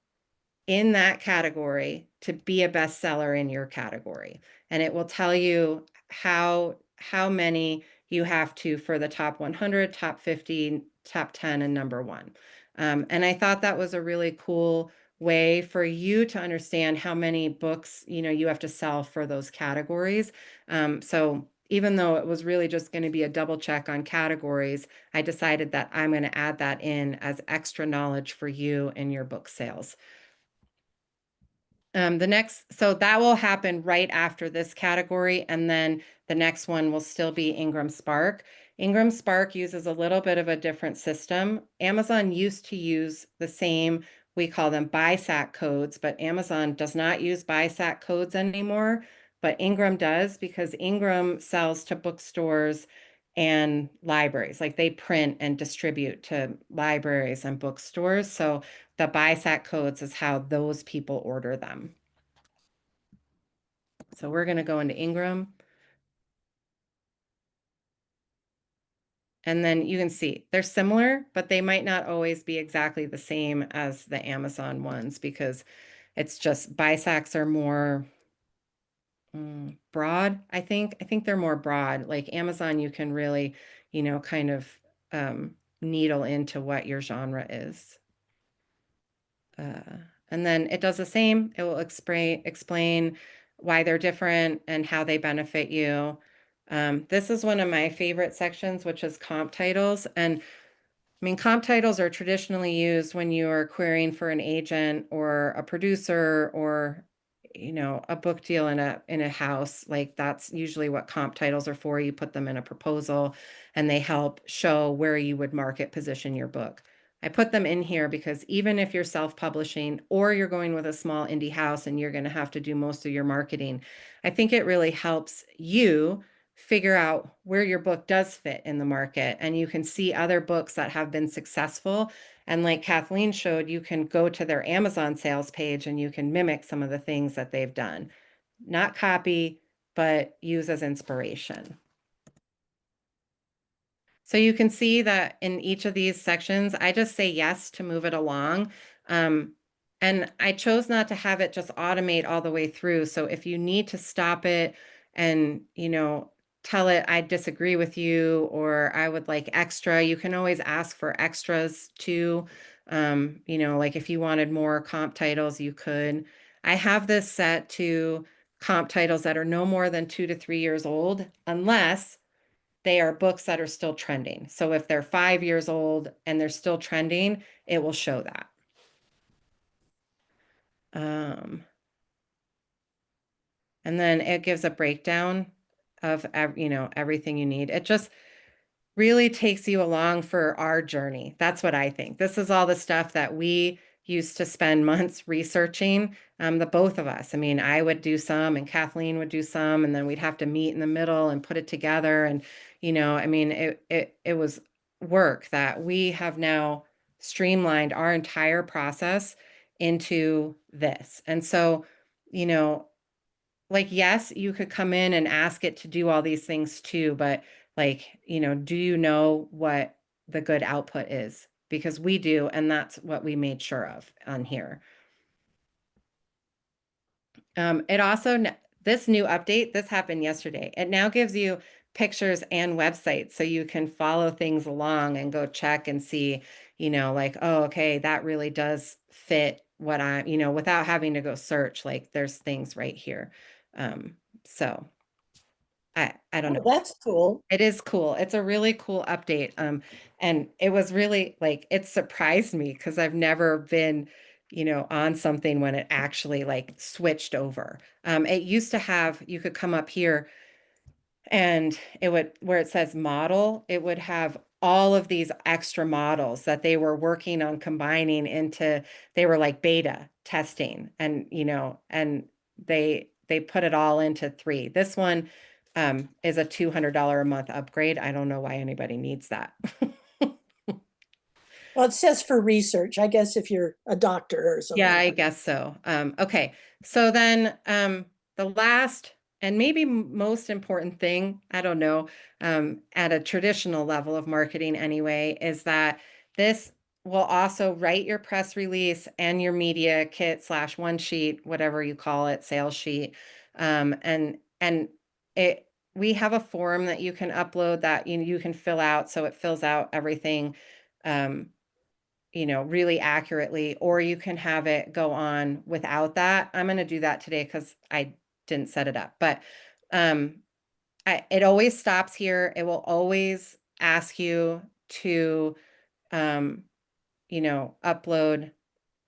in that category to be a bestseller in your category. And it will tell you how many you have to for the top 100, top 50, top 10, and number 1. And I thought that was a really cool way for you to understand how many books, you have to sell for those categories. So even though it was really just going to be a double check on categories, I decided that I'm going to add that in as extra knowledge for you and your book sales. So that will happen right after this category, and then the next one will still be Ingram Spark. Ingram Spark uses a little bit of a different system. Amazon used to use the same, we call them BISAC codes, but Amazon does not use BISAC codes anymore, but Ingram does, because Ingram sells to bookstores and libraries. Like they print and distribute to libraries and bookstores. So the BISAC codes is how those people order them. So we're going to go into Ingram. And then you can see they're similar, but they might not always be exactly the same as the Amazon ones, because It's just BISACs are more broad, I think. I think they're more broad. Like Amazon, you can really, kind of needle into what your genre is. Uh, and then it does the same. It will explain why they're different and how they benefit you. This is one of my favorite sections, which is comp titles. And I mean, comp titles are traditionally used when you are querying for an agent or a producer or, a book deal in a house. Like that's usually what comp titles are for. You put them in a proposal and they help show where you would market position your book. I put them in here because even if you're self-publishing or you're going with a small indie house and you're going to have to do most of your marketing, I think it really helps you figure out where your book does fit in the market. And you can see other books that have been successful. And like Kathleen showed, you can go to their Amazon sales page and you can mimic some of the things that they've done. Not copy, but use as inspiration. So you can see that in each of these sections, I just say yes to move it along. Um, and I chose not to have it just automate all the way through. So if you need to stop it and, tell it I disagree with you or I would like extra, you can always ask for extras too. Like if you wanted more comp titles, you could. I have this set to comp titles that are no more than 2 to 3 years old, unless they are books that are still trending. So if they're 5 years old and they're still trending, it will show that. Um, and then it gives a breakdown of everything you need. It just really takes you along for our journey. That's what I think. This is all the stuff that we used to spend months researching, the both of us. I mean, I would do some and Kathleen would do some, and then we'd have to meet in the middle and put it together. And, I mean, it was work that we have now streamlined our entire process into this. And so, you know, like, yes, you could come in and ask it to do all these things too, but like, do you know what the good output is? Because we do, and that's what we made sure of on here. It also, this new update, this happened yesterday. It now gives you pictures and websites so you can follow things along and go check and see, like, oh, okay, that really does fit what I'm, without having to go search, like there's things right here. So I don't Oh, know. that's cool. It is cool. It's a really cool update. And it was really like it surprised me because I've never been, on something when it actually like switched over. It used to have, you could come up here and it would, where it says model, it would have all of these extra models that they were working on combining into, they were like beta testing and, and they put it all into three. This one is a $200 a month upgrade. I don't know why anybody needs that. Well, it says for research, I guess if you're a doctor or Yeah, something. I guess so. Okay. So then the last and maybe most important thing, I don't know, at a traditional level of marketing anyway, is that this will also write your press release and your media kit slash one sheet, whatever you call it, sales sheet. And it we have a form that you can upload that you can fill out so it fills out everything. Um, really accurately, or you can have it go on without that. I'm going to do that today because I didn't set it up, but um, it always stops here. It will always ask you to, um, upload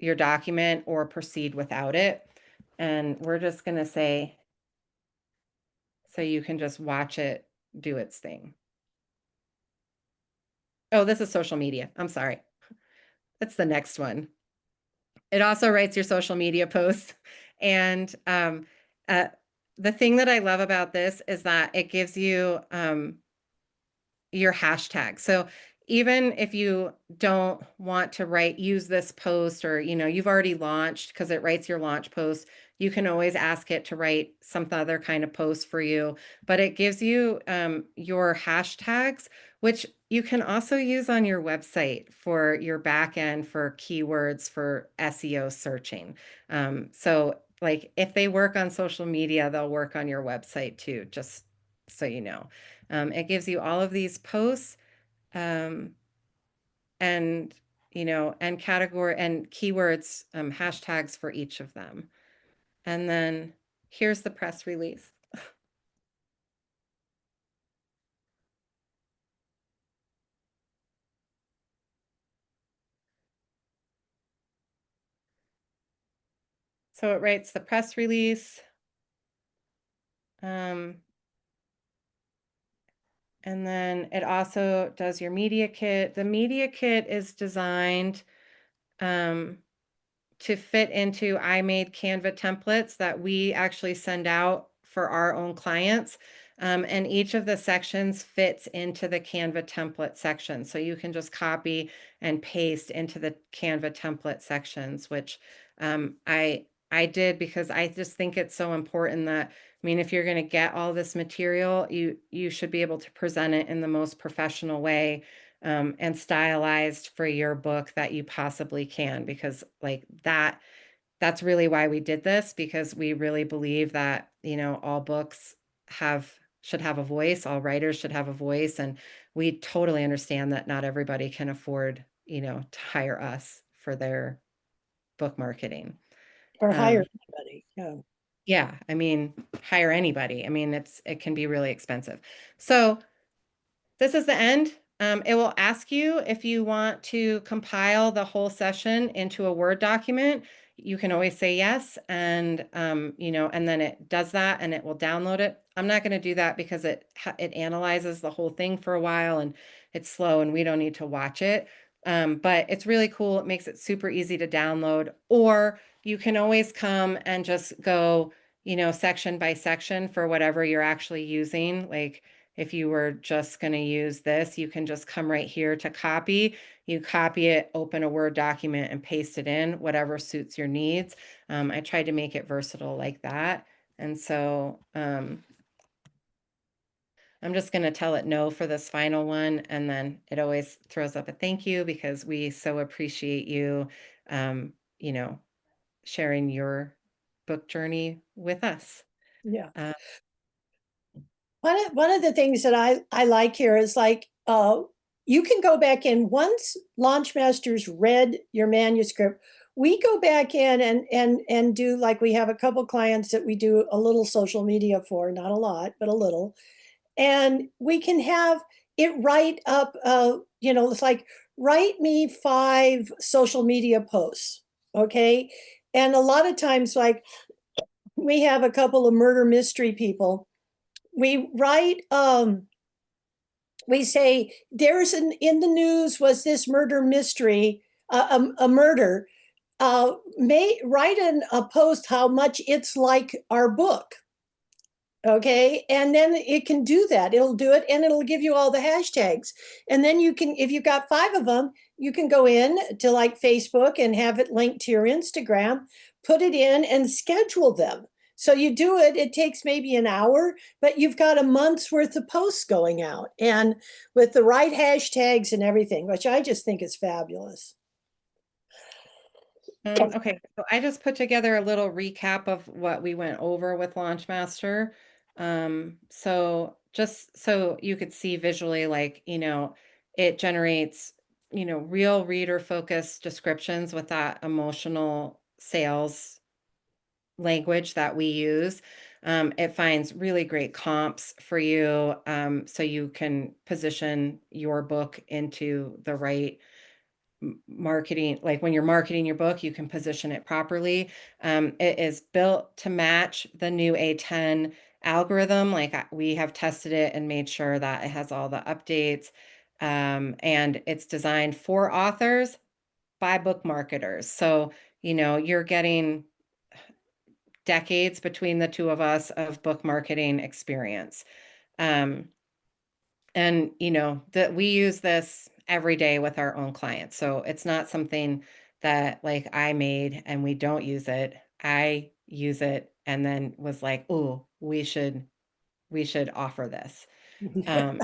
your document or proceed without it. And we're just going to say, so you can just watch it do its thing. Oh, this is social media. I'm sorry. That's the next one. It also writes your social media posts. And uh, the thing that I love about this is that it gives you your hashtag. So even if you don't want to use this post or, you've already launched because it writes your launch post, you can always ask it to write some other kind of post for you. But it gives you your hashtags, which you can also use on your website for your back end for keywords for SEO searching. So, like, if they work on social media, they'll work on your website too, just so you know. It gives you all of these posts, um, and and category and keywords, hashtags for each of them. And then here's the press release. So it writes the press release, um, and then it also does your media kit. The media kit is designed, um, to fit into I made Canva templates that we actually send out for our own clients. And each of the sections fits into the Canva template section. So you can just copy and paste into the Canva template sections, which I did because I just think it's so important that, I mean, if you're going to get all this material, you should be able to present it in the most professional way, and stylized for your book that you possibly can, because like that's really why we did this, because we really believe that, all books have should have a voice, all writers should have a voice, and we totally understand that not everybody can afford, to hire us for their book marketing. or hire Um, anybody. Yeah. yeah, I mean, hire anybody. I mean, it can be really expensive. So this is the end. It will ask you if you want to compile the whole session into a Word document. You can always say yes, and and then it does that, and it will download it. I'm not going to do that because it analyzes the whole thing for a while, and it's slow, and we don't need to watch it. But it's really cool. It makes it super easy to download, or you can always come and just go, section by section for whatever you're actually using. Like, if you were just going to use this, you can just come right here to copy. You copy it, open a Word document, and paste it in, whatever suits your needs. I tried to make it versatile like that. And so I'm just going to tell it no for this final one. And then it always throws up a thank you because we so appreciate you, um, you know, sharing your book journey with us. Yeah. Uh, One of the things that I like here is like you can go back in once Launchmaster's read your manuscript. We go back in and do, like, we have a couple clients that we do a little social media for, not a lot, but a little, and we can have it write up. It's like, write me 5 social media posts, okay? And a lot of times, like, we have a couple of murder mystery people. We write we say, there's an in the news was this murder mystery, a murder. May write a post how much it's like our book, okay, and then it can do that. It'll do it, and it'll give you all the hashtags, and then you can, if you've got 5 of them, you can go in to, like, Facebook and have it linked to your Instagram, put it in and schedule them. So you do it, it takes maybe an hour, but you've got a month's worth of posts going out, and with the right hashtags and everything, which I just think is fabulous. Okay, so I just put together a little recap of what we went over with Launchmaster. So just so you could see visually, like, it generates, real reader focused descriptions with that emotional sales language that we use. It finds really great comps for you, so you can position your book into the right marketing. Like, when you're marketing your book, you can position it properly. It is built to match the new A10 algorithm. Like, we have tested it and made sure that it has all the updates. And it's designed for authors by book marketers. So, you're getting decades between the two of us of book marketing experience. Um, and that we use this every day with our own clients. So it's not something that, like, I made and we don't use it. I use it and then was like, oh, we should offer this. Um,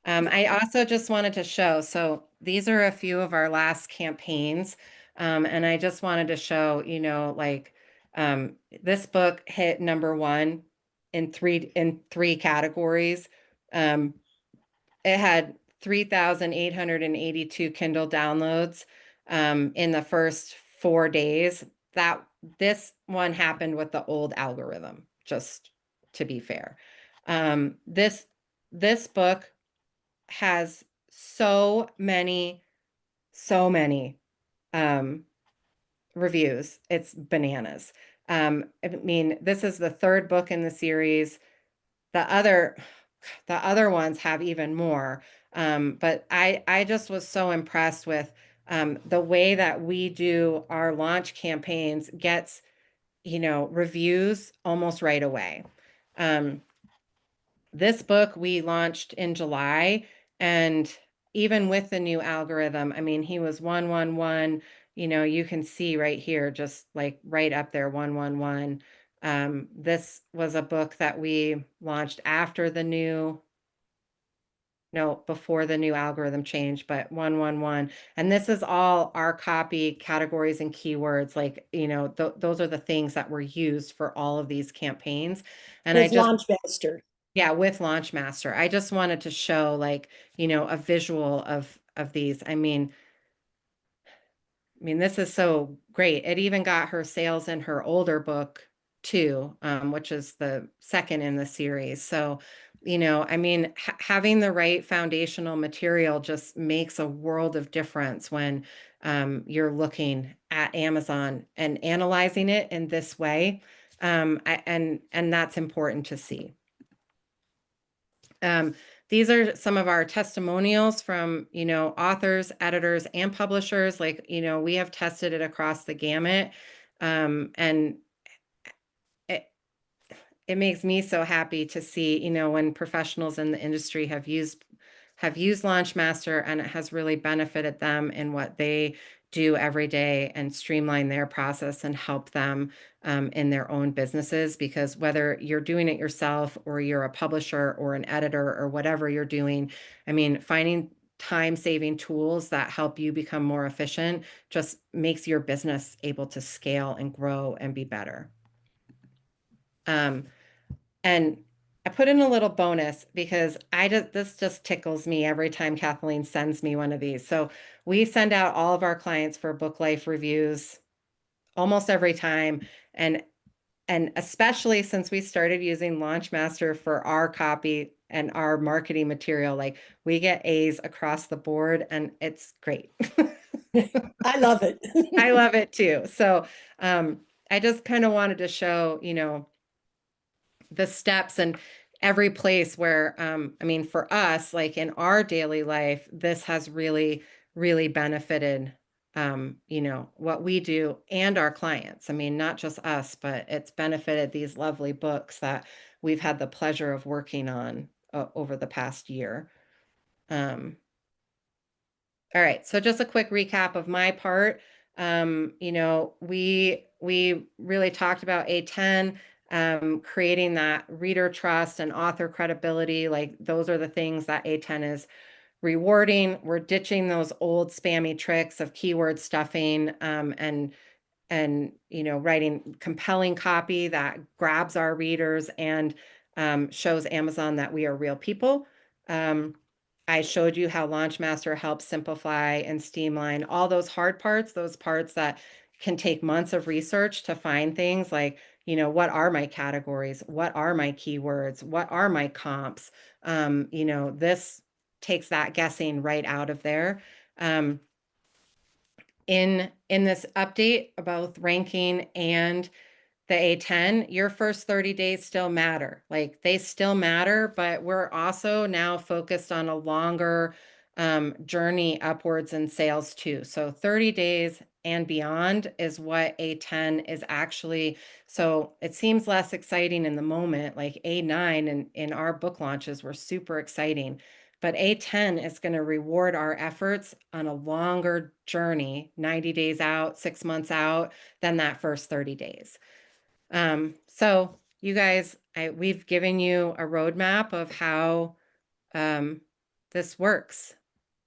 I also just wanted to show, so these are a few of our last campaigns. And I just wanted to show, like this book hit number one in three categories. Um, it had 3,882 Kindle downloads in the first 4 days. That this one happened with the old algorithm, just to be fair. This book has so many um, reviews. It's bananas. I mean, this is the third book in the series. The other, the other ones have even more. But I just was so impressed with the way that we do our launch campaigns gets, reviews almost right away. Um, this book we launched in July, and even with the new algorithm, I mean, he was 111, you can see right here, just like right up there, 111. This was a book that we launched after the new, no, before the new algorithm change, but 111. And this is all our copy categories and keywords. Like, those are the things that were used for all of these campaigns. And I With just Launchmaster. yeah, with Launchmaster. I just wanted to show like, a visual of these. I mean, this is so great. It even got her sales in her older book too, which is the second in the series. So, having the right foundational material just makes a world of difference when you're looking at Amazon and analyzing it in this way. And that's important to see. Um, these are some of our testimonials from, authors, editors, and publishers. Like, we have tested it across the gamut. And it, it makes me so happy to see, when professionals in the industry have used Launchmaster and it has really benefited them in what they do every day and streamline their process and help them in their own businesses. Because whether you're doing it yourself or you're a publisher or an editor or whatever you're doing, I mean, finding time-saving tools that help you become more efficient just makes your business able to scale and grow and be better. Um, and I put in a little bonus because this just tickles me every time Kathleen sends me one of these. So we send out all of our clients for book life reviews almost every time. And especially since we started using Launchmaster for our copy and our marketing material, like we get A's across the board and it's great. I love it. I love it too. So I just kind of wanted to show, the steps and every place where I mean, for us, like in our daily life, this has really benefited what we do and our clients. I mean, not just us, but it's benefited these lovely books that we've had the pleasure of working on over the past year. um all right, so just a quick recap of my part. We really talked about A10, creating that reader trust and author credibility. Like those are the things that A10 is rewarding. We're ditching those old spammy tricks of keyword stuffing, and writing compelling copy that grabs our readers and shows Amazon that we are real people. Um, I showed you how Launchmaster helps simplify and streamline all those hard parts, those parts that can take months of research to find things like, what are my categories? What are my keywords? What are my comps? This takes that guessing right out of there. Um, in this update, both ranking and the A10, your first 30 days still matter. Like they still matter, but we're also now focused on a longer journey upwards in sales too. So 30 days and beyond is what A10 is actually. So it seems less exciting in the moment. Like A9 and in our book launches were super exciting. But A10 is going to reward our efforts on a longer journey, 90 days out, 6 months out, than that first 30 days. So you guys, we've given you a roadmap of how this works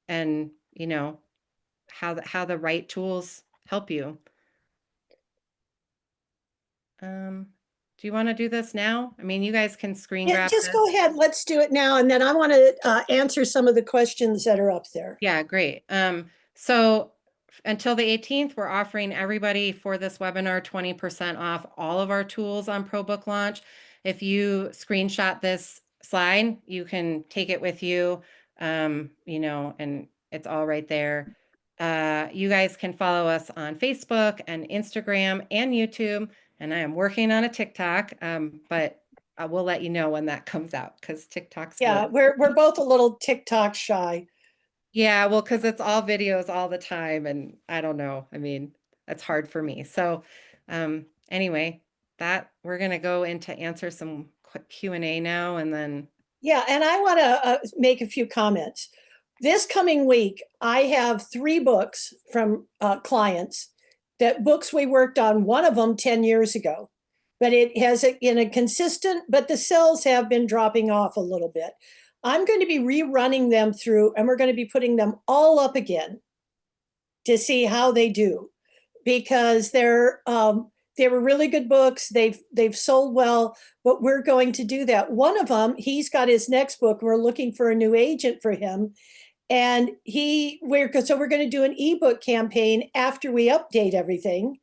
and, how the right tools help you. Do you want to do this now? I mean, you guys can screen Yeah, grab just this. go ahead. Let's do it now. And then I want to answer some of the questions that are up there. Yeah, great. So until the 18th, we're offering everybody for this webinar 20% off all of our tools on ProBook Launch. If you screenshot this slide, you can take it with you, and it's all right there. You guys can follow us on Facebook and Instagram and YouTube, and I am working on a TikTok, but I will let you know when that comes out because TikTok's Yeah, good. we're both a little TikTok shy. Yeah, well, because it's all videos all the time, and I don't know. I mean, that's hard for me. So, anyway, that we're gonna go into answer some quick Q&A now, and then Yeah, and I want to make a few comments. This coming week, I have 3 books from clients, that books we worked on, one of them 10 years ago, but it has in a consistent, but the sales have been dropping off a little bit. I'm going to be rerunning them through, and we're going to be putting them all up again to see how they do, because they were really good books. They've sold well, but we're going to do that. One of them, he's got his next book. We're looking for a new agent for him, and we're going to do an ebook campaign after we update everything.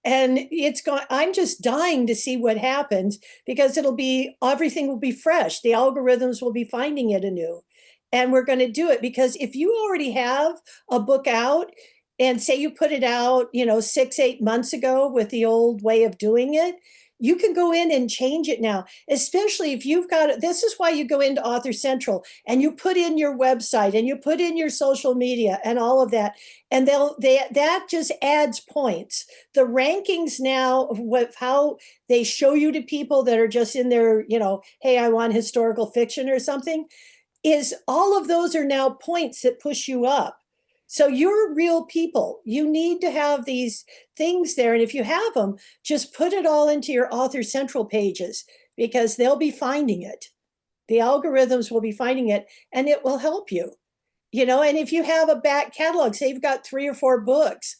And it's going, I'm just dying to see what happens, because everything will be fresh. The algorithms will be finding it anew. And we're going to do it because if you already have a book out, and say you put it out, 6, 8 months ago with the old way of doing it, you can go in and change it now, especially if you've got, this is why you go into Author Central and you put in your website and you put in your social media and all of that. And that just adds points. The rankings now of how they show you to people that are just in there, hey, I want historical fiction or something, is all of those are now points that push you up. So you're real people. You need to have these things there. And if you have them, just put it all into your Author Central pages, because they'll be finding it. The algorithms will be finding it, and it will help you. And if you have a back catalog, say you've got 3 or 4 books,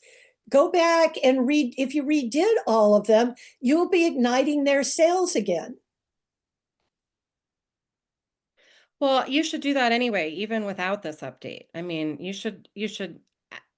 go back and read. If you redid all of them, you'll be igniting their sales again. well, you should do that anyway, even without this update. I mean, you should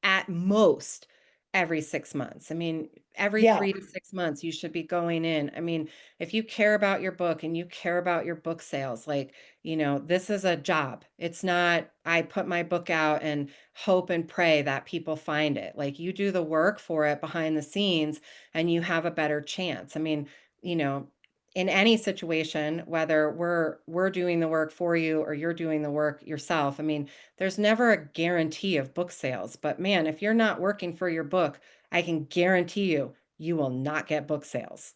at most every 6 months. I mean, every Yeah. 3 to 6 months, you should be going in. I mean, if you care about your book and you care about your book sales, like, this is a job. It's not, I put my book out and hope and pray that people find it. Like, you do the work for it behind the scenes and you have a better chance. I mean, you know, in any situation, whether we're doing the work for you or you're doing the work yourself, I mean, there's never a guarantee of book sales. But man, if you're not working for your book, I can guarantee you will not get book sales.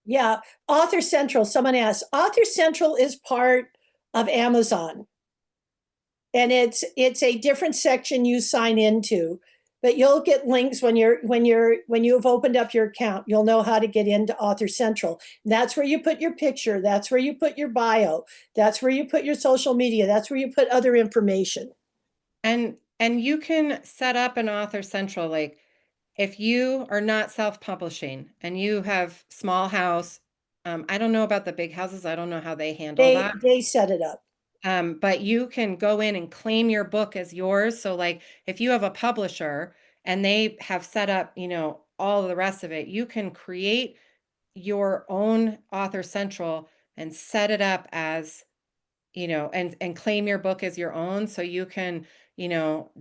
Yeah. Author Central, someone asked, Author Central is part of Amazon. And it's a different section you sign into, but you'll get links when you've opened up your account. You'll know how to get into Author Central. That's where you put your picture. That's where you put your bio. That's where you put your social media. That's where you put other information. And you can set up an Author Central, like if you are not self-publishing and you have small house, I don't know about the big houses. I don't know how they handle that. They set it up. But you can go in and claim your book as yours. So like if you have a publisher and they have set up, all of the rest of it, you can create your own Author Central and set it up as, and claim your book as your own. So you can,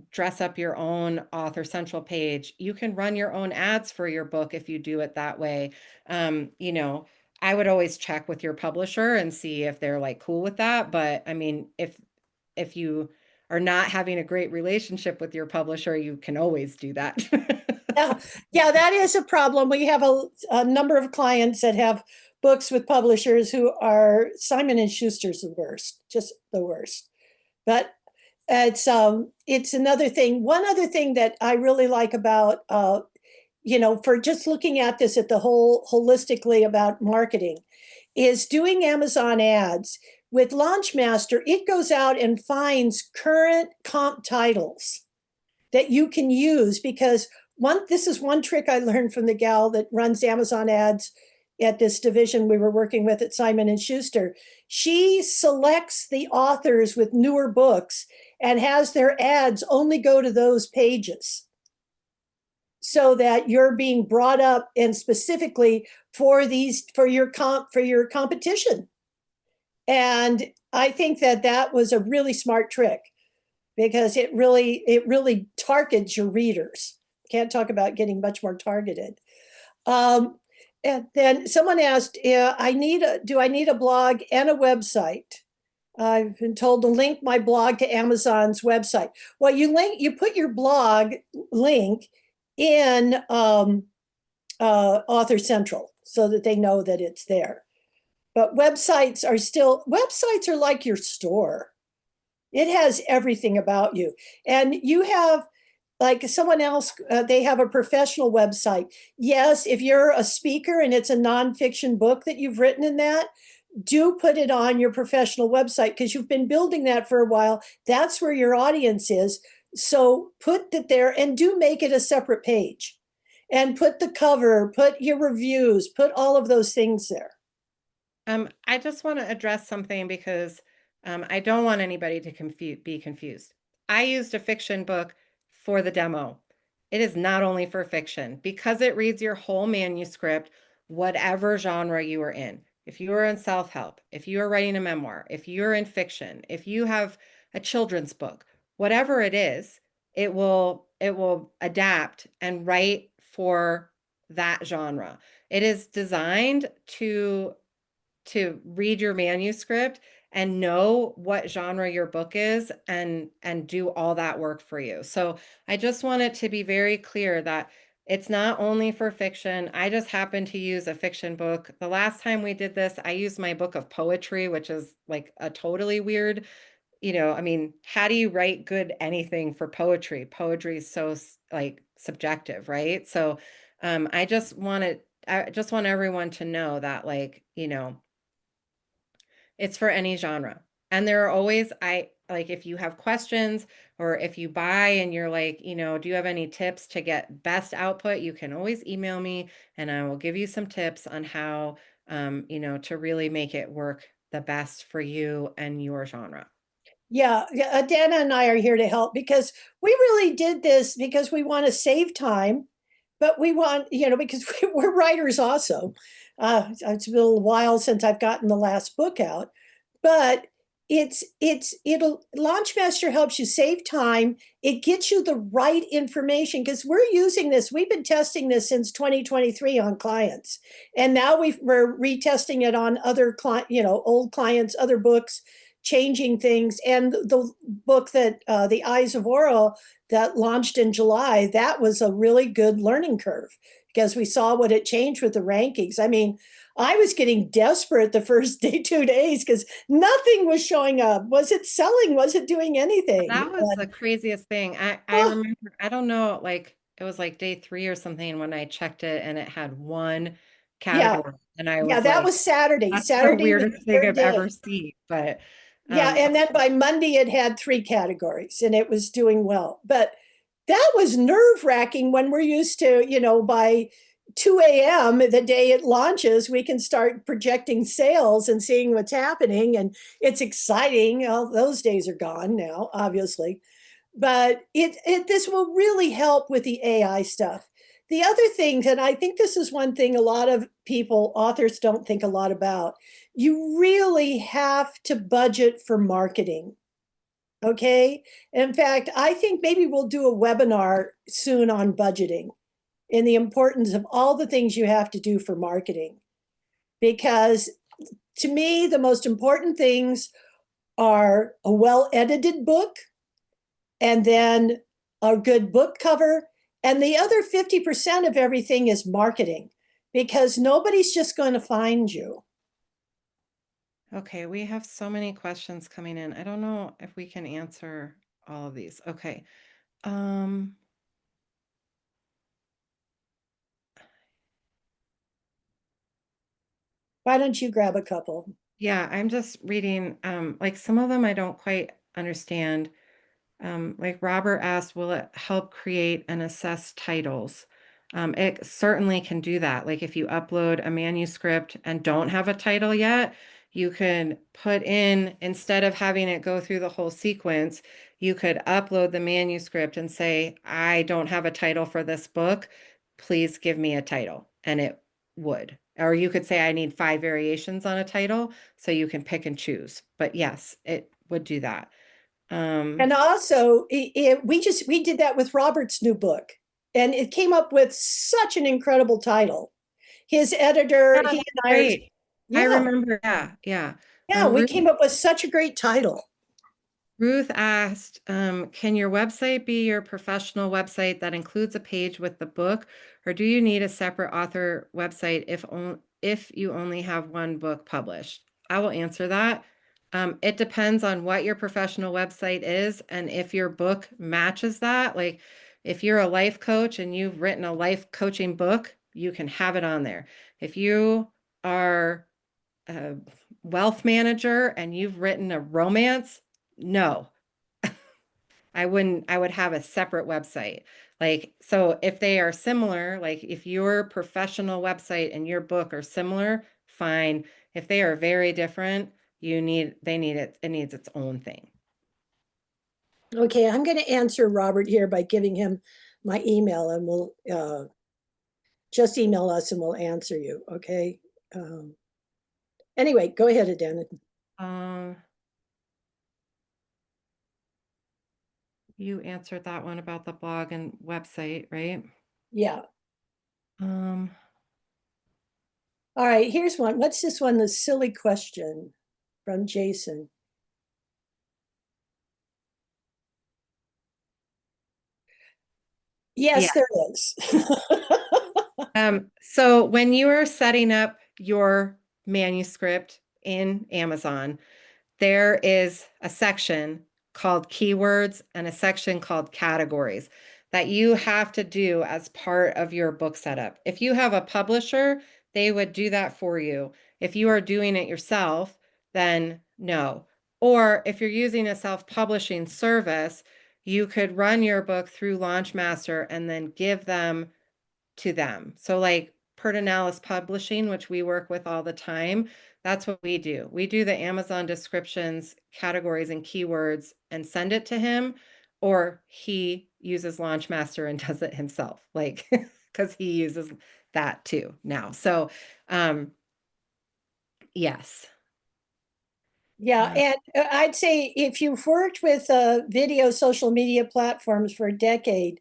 dress up your own Author Central page. You can run your own ads for your book if you do it that way. I would always check with your publisher and see if they're like cool with that. But I mean, if you are not having a great relationship with your publisher, you can always do that. Yeah, yeah, that is a problem. We have a number of clients that have books with publishers who are Simon and Schuster's the worst, just the worst. But it's another thing. One other thing that I really like about for just looking at this at the whole holistically about marketing, is doing Amazon ads. with Launchmaster, it goes out and finds current comp titles that you can use because this is one trick I learned from the gal that runs Amazon ads at this division we were working with at Simon and Schuster. She selects the authors with newer books and has their ads only go to those pages so that you're being brought up and specifically for your competition. And I think that was a really smart trick because it really targets your readers. Can't talk about getting much more targeted. Um, and then someone asked, do I need a blog and a website? I've been told to link my blog to Amazon's website. Well, you put your blog link in Author Central so that they know that it's there. But websites are like your store. It has everything about you. And you have, like someone else, they have a professional website. Yes, if you're a speaker and it's a nonfiction book that you've written in that, do put it on your professional website because you've been building that for a while. That's where your audience is. So put it there and do make it a separate page and put the cover, put your reviews, put all of those things there. I just want to address something because I don't want anybody to be confused. I used a fiction book for the demo. It is not only for fiction because it reads your whole manuscript, whatever genre you are in. If you are in self-help, if you are writing a memoir, if you're in fiction, if you have a children's book, whatever it will adapt and write for that genre. It is designed to read your manuscript and know what genre your book is and do all that work for you. So I just want it to be very clear that it's not only for fiction. I just happen to use a fiction book. The last time we did this, I used my book of poetry, which is like a totally weird, I mean, how do you write good anything for poetry? Poetry is so like subjective, right? So I just want everyone to know that it's for any genre. And there are always, I like, if you have questions or if you buy and you're like, do you have any tips to get best output? You can always email me and I will give you some tips on how, to really make it work the best for you and your genre. Yeah, yeah, Dana and I are here to help because we really did this because we want to save time, but we want, because we're writers also. It's been a little while since I've gotten the last book out, but it'll Launchmaster helps you save time. It gets you the right information because we're using this. We've been testing this since 2023 on clients, and now we're retesting it on other old clients, other books, changing things. And the book that The Eyes of Oral that launched in July, that was a really good learning curve because we saw what it changed with the rankings. I mean, I was getting desperate the first 2 days because nothing was showing up. Was it selling? Was it doing anything? That was the craziest thing. I Oh, remember, I don't know, like it was like day 3 or something when I checked it and it had one yeah. category. And I Yeah, was that like, was Saturday. that's the Saturday was weirdest the thing third I've ever day. seen. But Yeah, and then by Monday it had 3 categories and it was doing well. But that was nerve wracking when we're used to, by 2 a.m., the day it launches, we can start projecting sales and seeing what's happening. And it's exciting. Well, those days are gone now, obviously. But this will really help with the AI stuff. The other things, and I think this is one thing a lot of people, authors, don't think a lot about, you really have to budget for marketing. Okay. In fact, I think maybe we'll do a webinar soon on budgeting and the importance of all the things you have to do for marketing. Because to me, the most important things are a well edited book and then a good book cover. And the other 50% of everything is marketing because nobody's just going to find you. okay, we have so many questions coming in. I don't know if we can answer all of these. Okay. Um, Why don't you grab a couple? Yeah, I'm just reading, like some of them I don't quite understand. Like Robert asked, will it help create and assess titles? It certainly can do that. Like if you upload a manuscript and don't have a title yet, you can put in, instead of having it go through the whole sequence, you could upload the manuscript and say, I don't have a title for this book. Please give me a title. And it would. Or you could say, I need 5 variations on a title. So you can pick and choose. But yes, it would do that. Um, And also, we did that with Robert's new book, and it came up with such an incredible title. His editor, Yeah, he that's and I are, great. I yeah, remember, yeah, yeah. yeah, we Ruth, came up with such a great title. Ruth asked, can your website be your professional website that includes a page with the book, or do you need a separate author website if you only have one book published? I will answer that. It depends on what your professional website is and if your book matches that. Like if you're a life coach and you've written a life coaching book, you can have it on there. If you are a wealth manager and you've written a romance, no, I wouldn't, I would have a separate website. Like, so if they are similar, like if your professional website and your book are similar, fine. If they are very different, they need it, it needs its own thing. Okay, I'm going to answer Robert here by giving him my email, and we'll just email us and we'll answer you. Okay. Um, anyway, go ahead, Adana. Um, you answered that one about the blog and website, right? Yeah. Um, All right, here's one. What's this one? The silly question from Jason. yeah. Yes, there is. So when you are setting up your manuscript in Amazon, there is a section called keywords and a section called categories that you have to do as part of your book setup. If you have a publisher, they would do that for you. If you are doing it yourself, then no. Or if you're using a self-publishing service, you could run your book through Launchmaster and then give them to them. So like Pertinalis Publishing, which we work with all the time, that's what we do. We do the Amazon descriptions, categories, and keywords and send it to him, or he uses Launchmaster and does it himself, like because he uses that too now. So yes. Yeah, Uh, and I'd say if you've worked with video social media platforms for a decade,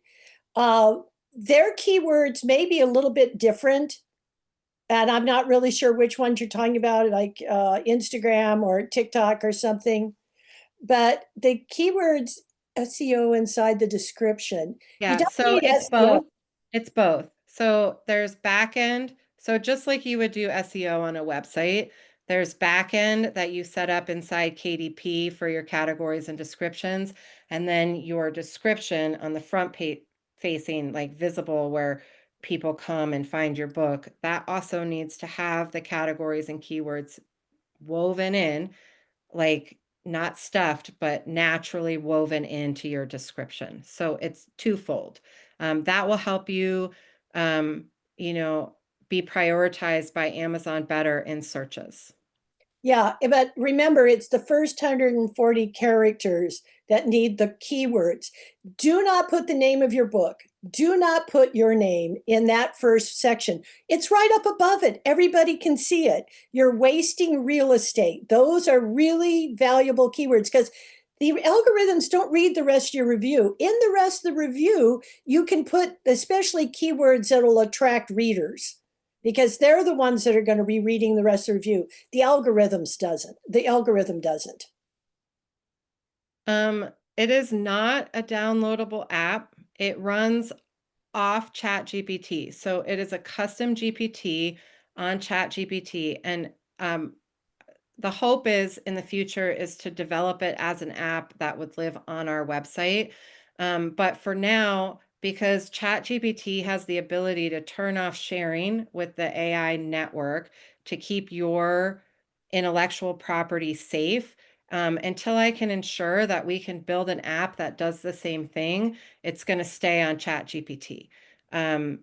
uh, their keywords may be a little bit different. And I'm not really sure which ones you're talking about, like Instagram or TikTok or something. But the keywords SEO inside the description, you Yeah, don't so need it's SEO. both. It's both. So there's back end. So just like you would do SEO on a website, there's back end that you set up inside KDP for your categories and descriptions, and then your description on the front page facing, like visible where people come and find your book. That also needs to have the categories and keywords woven in, like not stuffed, but naturally woven into your description. So it's twofold. That will help you, um, you know, be prioritized by Amazon better in searches. Yeah, but remember, it's the first 140 characters that need the keywords. Do not put the name of your book. Do not put your name in that first section. It's right up above it. Everybody can see it. You're wasting real estate. Those are really valuable keywords because the algorithms don't read the rest of your review. In the rest of the review, you can put especially keywords that'll attract readers because they're the ones that are going to be reading the rest of the review. The algorithm doesn't. It is not a downloadable app. It runs off ChatGPT. So it is a custom GPT on ChatGPT. And the hope is in the future is to develop it as an app that would live on our website. But for now, because ChatGPT has the ability to turn off sharing with the AI network to keep your intellectual property safe. Until I can ensure that we can build an app that does the same thing, it's going to stay on ChatGPT. Um,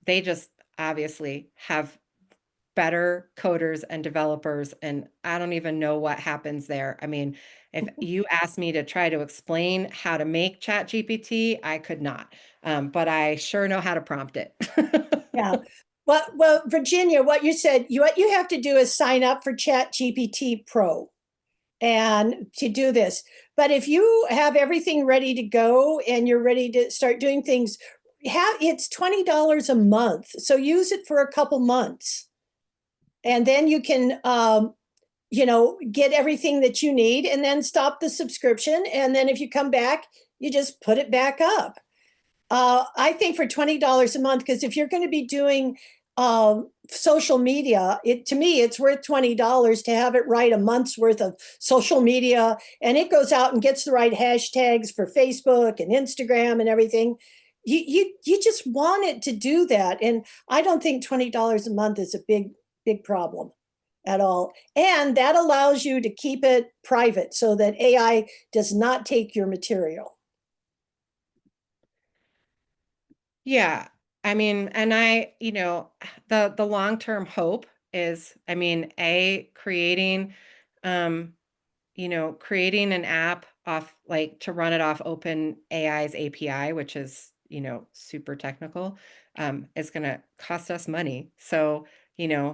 they just obviously have better coders and developers, and I don't even know what happens there. I mean, if you asked me to try to explain how to make ChatGPT, I could not. But I sure know how to prompt it. Yeah. Well, Virginia, what you have to do is sign up for Chat GPT Pro and to do this. But if you have everything ready to go and you're ready to start doing things, it's $20 a month. So use it for a couple months. And then you can get everything that you need and then stop the subscription. And then if you come back, you just put it back up. I think for $20 a month, because if you're going to be doing social media, to me, it's worth $20 to have it write a month's worth of social media, and it goes out and gets the right hashtags for Facebook and Instagram and everything. You just want it to do that, and I don't think $20 a month is a big problem at all. And that allows you to keep it private so that AI does not take your material. Yeah. I mean, and the long-term hope is, I mean, creating um creating an app off like to run it off Open AI's API, which is, super technical, is going to cost us money. So,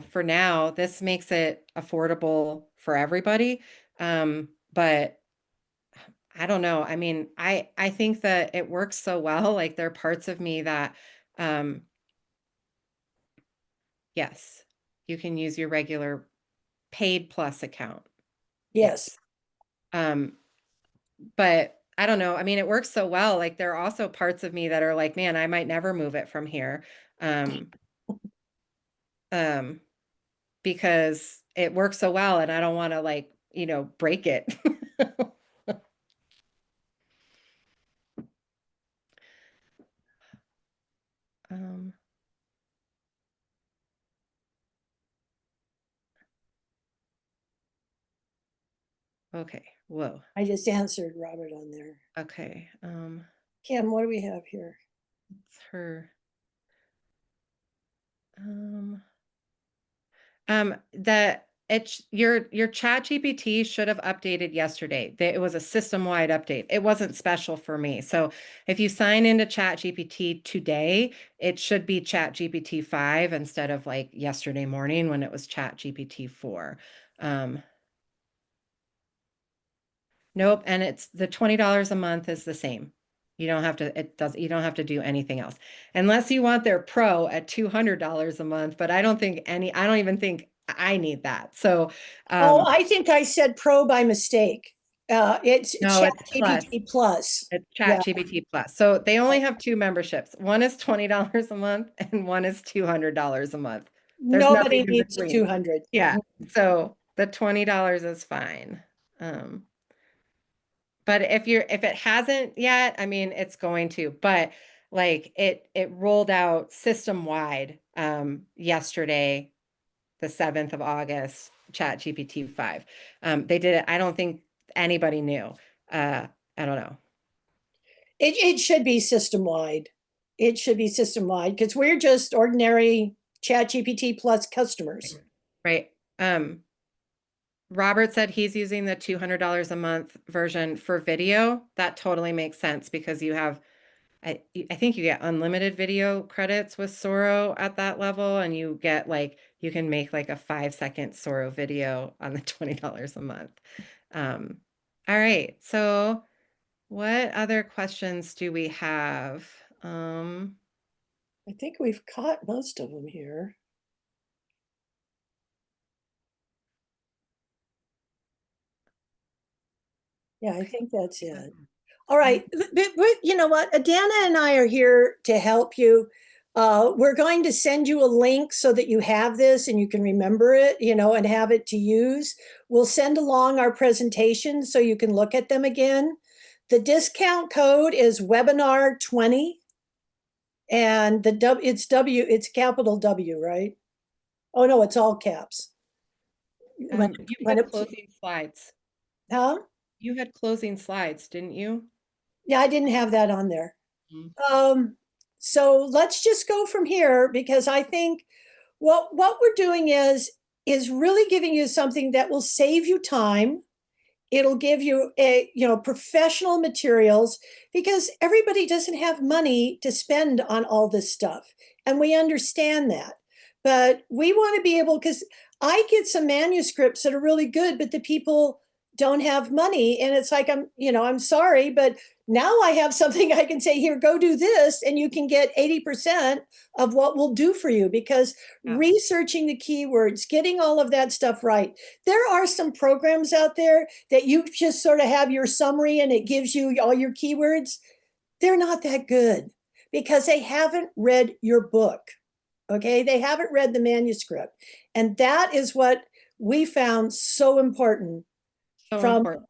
for now, this makes it affordable for everybody. But I don't know. I mean, I think that it works so well. Like there are parts of me that, um, yes, you can use your regular paid plus account. Yes. Yes. Um, but I don't know. I mean, it works so well. Like there are also parts of me that are like, man, I might never move it from here. Um, um, because it works so well and I don't want to like, break it. Um, okay. Whoa. I just answered Robert on there. Okay. Kim, what do we have here? It's her. Um, that it's your chat GPT should have updated yesterday. It was a system-wide update. It wasn't special for me. So if you sign into chat GPT today, it should be chat GPT 5 instead of like yesterday morning when it was chat GPT 4. Um, nope, and it's the $20 a month is the same. You don't have to do anything else. Unless you want their pro at $200 a month, but I don't even think I need that. So, Oh, um, I think I said pro by mistake. It's no, Chat it's plus. GPT Plus. It's Yeah. ChatGPT Plus. So they only have two memberships. One is $20 a month and one is $200 a month. There's nothing Nobody in needs a between. 200. Yeah. So the $20 is fine. Um, but if it hasn't yet, I mean, it's going to, but like it rolled out system wide yesterday, the 7th of August, ChatGPT 5. They did it. I don't think anybody knew. I don't know. It should be system wide. It should be system wide because we're just ordinary Chat GPT Plus customers. Right. Robert said he's using the $200 a month version for video. That totally makes sense because I think you get unlimited video credits with Soro at that level, and you can make like a 5-second Soro video on the $20 a month. Um, all right. So what other questions do we have? I think we've caught most of them here. Yeah, I think that's it. All right. But you know what? Adana and I are here to help you. We're going to send you a link so that you have this and you can remember it, and have it to use. We'll send along our presentation so you can look at them again. The discount code is webinar 20 and it's capital W, right? Oh no, it's all caps. You when had it, closing slides. huh? You had closing slides, didn't you? Yeah, I didn't have that on there. Mhm. Um, so let's just go from here because I think what we're doing is really giving you something that will save you time. It'll give you a professional materials because everybody doesn't have money to spend on all this stuff, and we understand that. But we want to be able, because I get some manuscripts that are really good, but the people don't have money, and it's like I'm sorry, but now I have something I can say, here, go do this, and you can get 80% of what we'll do for you, because Yeah. researching the keywords, getting all of that stuff right. There are some programs out there that you just sort of have your summary and it gives you all your keywords. They're not that good because they haven't read your book. Okay. They haven't read the manuscript. And that is what we found so important So from important.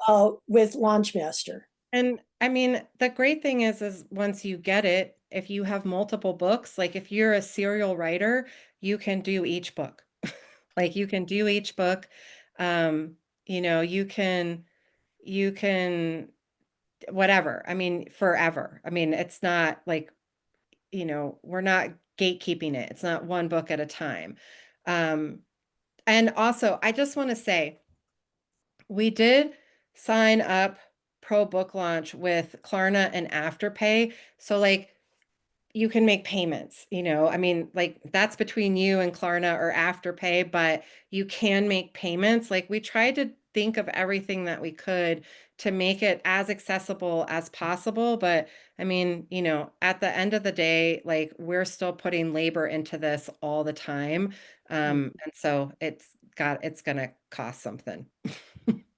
with Launchmaster. And I mean, the great thing is once you get it, if you have multiple books, like if you're a serial writer, you can do each book. Like you can do each book. Um, you can whatever. I mean, forever. I mean, it's not like, we're not gatekeeping it. It's not one book at a time. Um, and also, I just want to say, we did sign up pro book launch with Klarna and Afterpay. So like you can make payments, I mean, like that's between you and Klarna or Afterpay, but you can make payments. Like we tried to think of everything that we could to make it as accessible as possible. But I mean, at the end of the day, like we're still putting labor into this all the time. And so it's gonna cost something.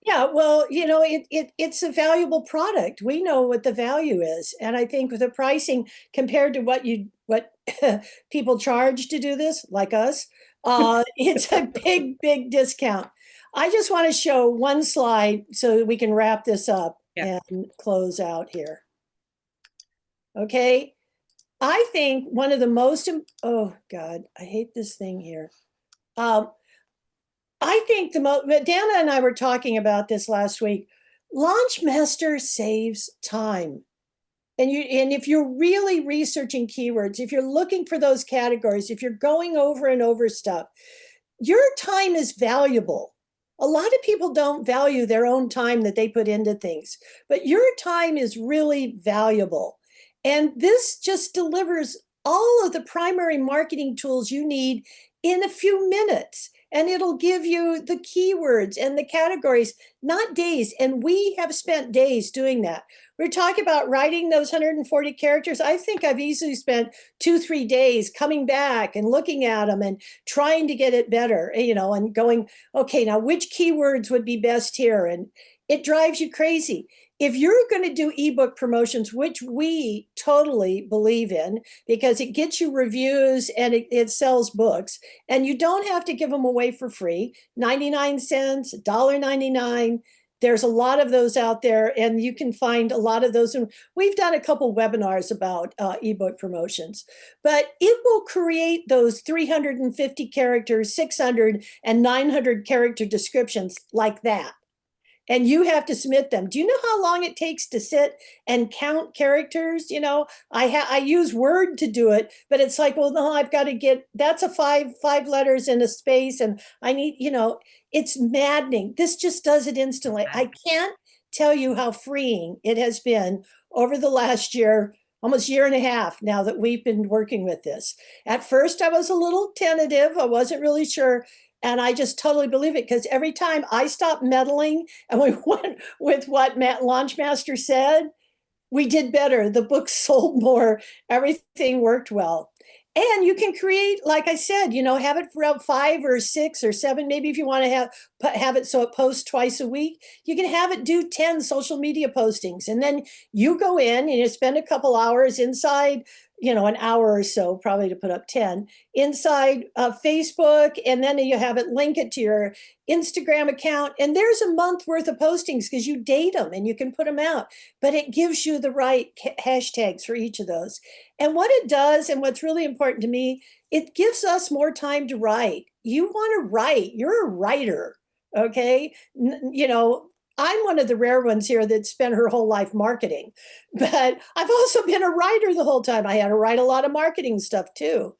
Yeah, well, it's a valuable product. We know what the value is, and I think with the pricing compared to what people charge to do this, like us, it's a big discount. I just want to show one slide so that we can wrap this up Yeah. and close out here. Okay, I think one of the oh God, I hate this thing here. Um, I think Dana and I were talking about this last week. Launchmaster saves time. And if you're really researching keywords, if you're looking for those categories, if you're going over and over stuff, your time is valuable. A lot of people don't value their own time that they put into things, but your time is really valuable. And this just delivers all of the primary marketing tools you need in a few minutes. And it'll give you the keywords and the categories, not days. And we have spent days doing that. We're talking about writing those 140 characters. I think I've easily spent 2-3 days coming back and looking at them and trying to get it better, and going, okay, now which keywords would be best here? And it drives you crazy. If you're going to do ebook promotions, which we totally believe in because it gets you reviews and it sells books, and you don't have to give them away for free, 99 cents, $1.99. There's a lot of those out there, and you can find a lot of those. And we've done a couple webinars about ebook promotions, but it will create those 350 characters, 600 and 900 character descriptions like that. And you have to submit them. Do you know how long it takes to sit and count characters? I use Word to do it, but it's like, well, no, I've got to that's a five letters in a space, and I need, it's maddening. This just does it instantly. I can't tell you how freeing it has been over the last year, almost year and a half now that we've been working with this. At first, I was a little tentative. I wasn't really sure. And I just totally believe it because every time I stopped meddling and we went with what Launchmaster said, we did better. The book sold more. Everything worked well. And you can create, like I said, have it for about 5 or 6 or 7. Maybe if you want to have it so it posts twice a week, you can have it do 10 social media postings. And then you go in and you spend a couple hours inside, an hour or so, probably to put up 10 inside Facebook. And then you have it link it to your Instagram account. And there's a month worth of postings because you date them and you can put them out, but it gives you the right hashtags for each of those. And what it does, and what's really important to me, it gives us more time to write. You want to write, you're a writer. Okay. I'm one of the rare ones here that spent her whole life marketing, but I've also been a writer the whole time. I had to write a lot of marketing stuff too.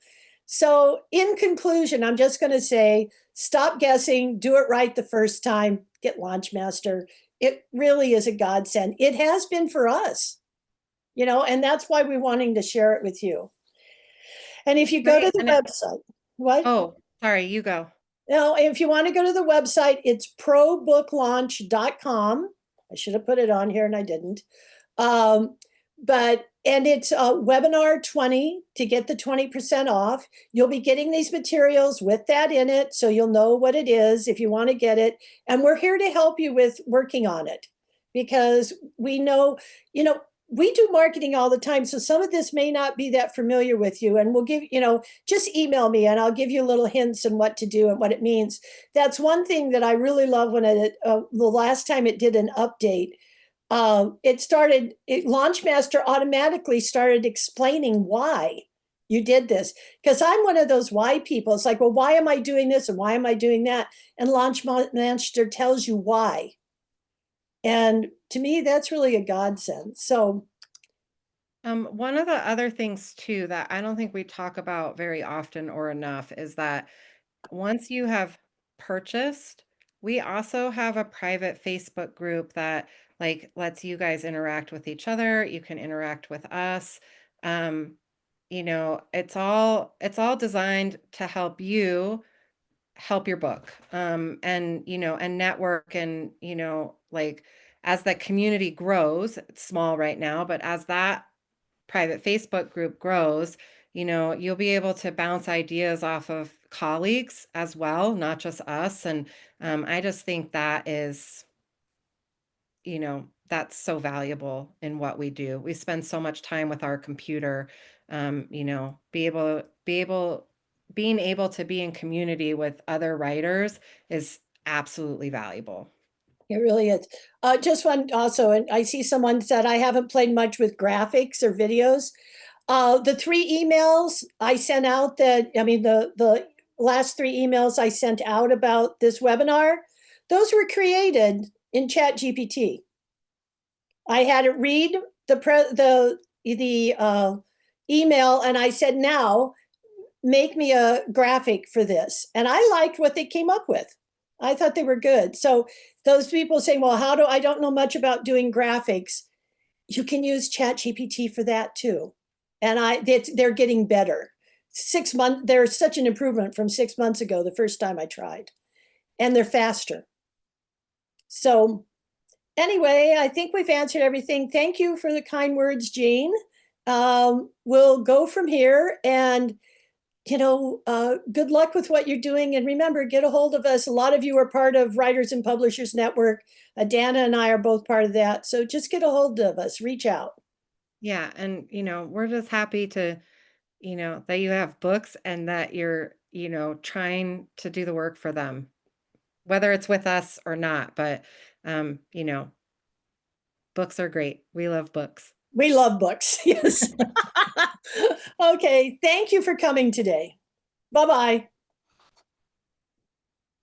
So, in conclusion, I'm just going to say stop guessing, do it right the first time, get Launchmaster. It really is a godsend. It has been for us, and that's why we're wanting to share it with you. And if you go to Right. the website, what? Oh, sorry, you go. Now, if you want to go to the website, it's probooklaunch.com. I should have put it on here and I didn't. Um, and it's webinar 20 to get the 20% off. You'll be getting these materials with that in it, so you'll know what it is if you want to get it. And we're here to help you with working on it because we know, we do marketing all the time. So some of this may not be that familiar with you. And we'll give, just email me and I'll give you little hints on what to do and what it means. That's one thing that I really love when the last time it did an update. Launchmaster automatically started explaining why you did this. Because I'm one of those why people. It's like, well, why am I doing this and why am I doing that? And Launchmaster tells you why. And to me, that's really a godsend. So, One of the other things too that I don't think we talk about very often or enough is that once you have purchased, we also have a private Facebook group that like lets you guys interact with each other. You can interact with us. Um, it's all designed to help you help your book. And network and like as the community grows, it's small right now, but as that private Facebook group grows, you'll be able to bounce ideas off of colleagues as well, not just us. And I just think that's so valuable in what we do. We spend so much time with our computer, being able to be in community with other writers is absolutely valuable. it really is. Just one also, and I see someone said I haven't played much with graphics or videos. The three emails I sent out the last three emails I sent out about this webinar, those were created in Chat GPT. I had it read the email, and I said, now make me a graphic for this, and I liked what they came up with. I thought they were good. So those people saying, well, I don't know much about doing graphics. You can use Chat GPT for that too. And they're getting better. 6 months, there's such an improvement from 6 months ago, the first time I tried, and they're faster. So anyway, I think we've answered everything. Thank you for the kind words, Jean. We'll go from here, and good luck with what you're doing. And remember, get a hold of us. A lot of you are part of Writers and Publishers Network. Dana and I are both part of that. So just get a hold of us, reach out. Yeah. And, we're just happy to, that you have books and that you're, trying to do the work for them, whether it's with us or not. But, books are great. We love books. We love books. Yes. Okay. Thank you for coming today. Bye bye.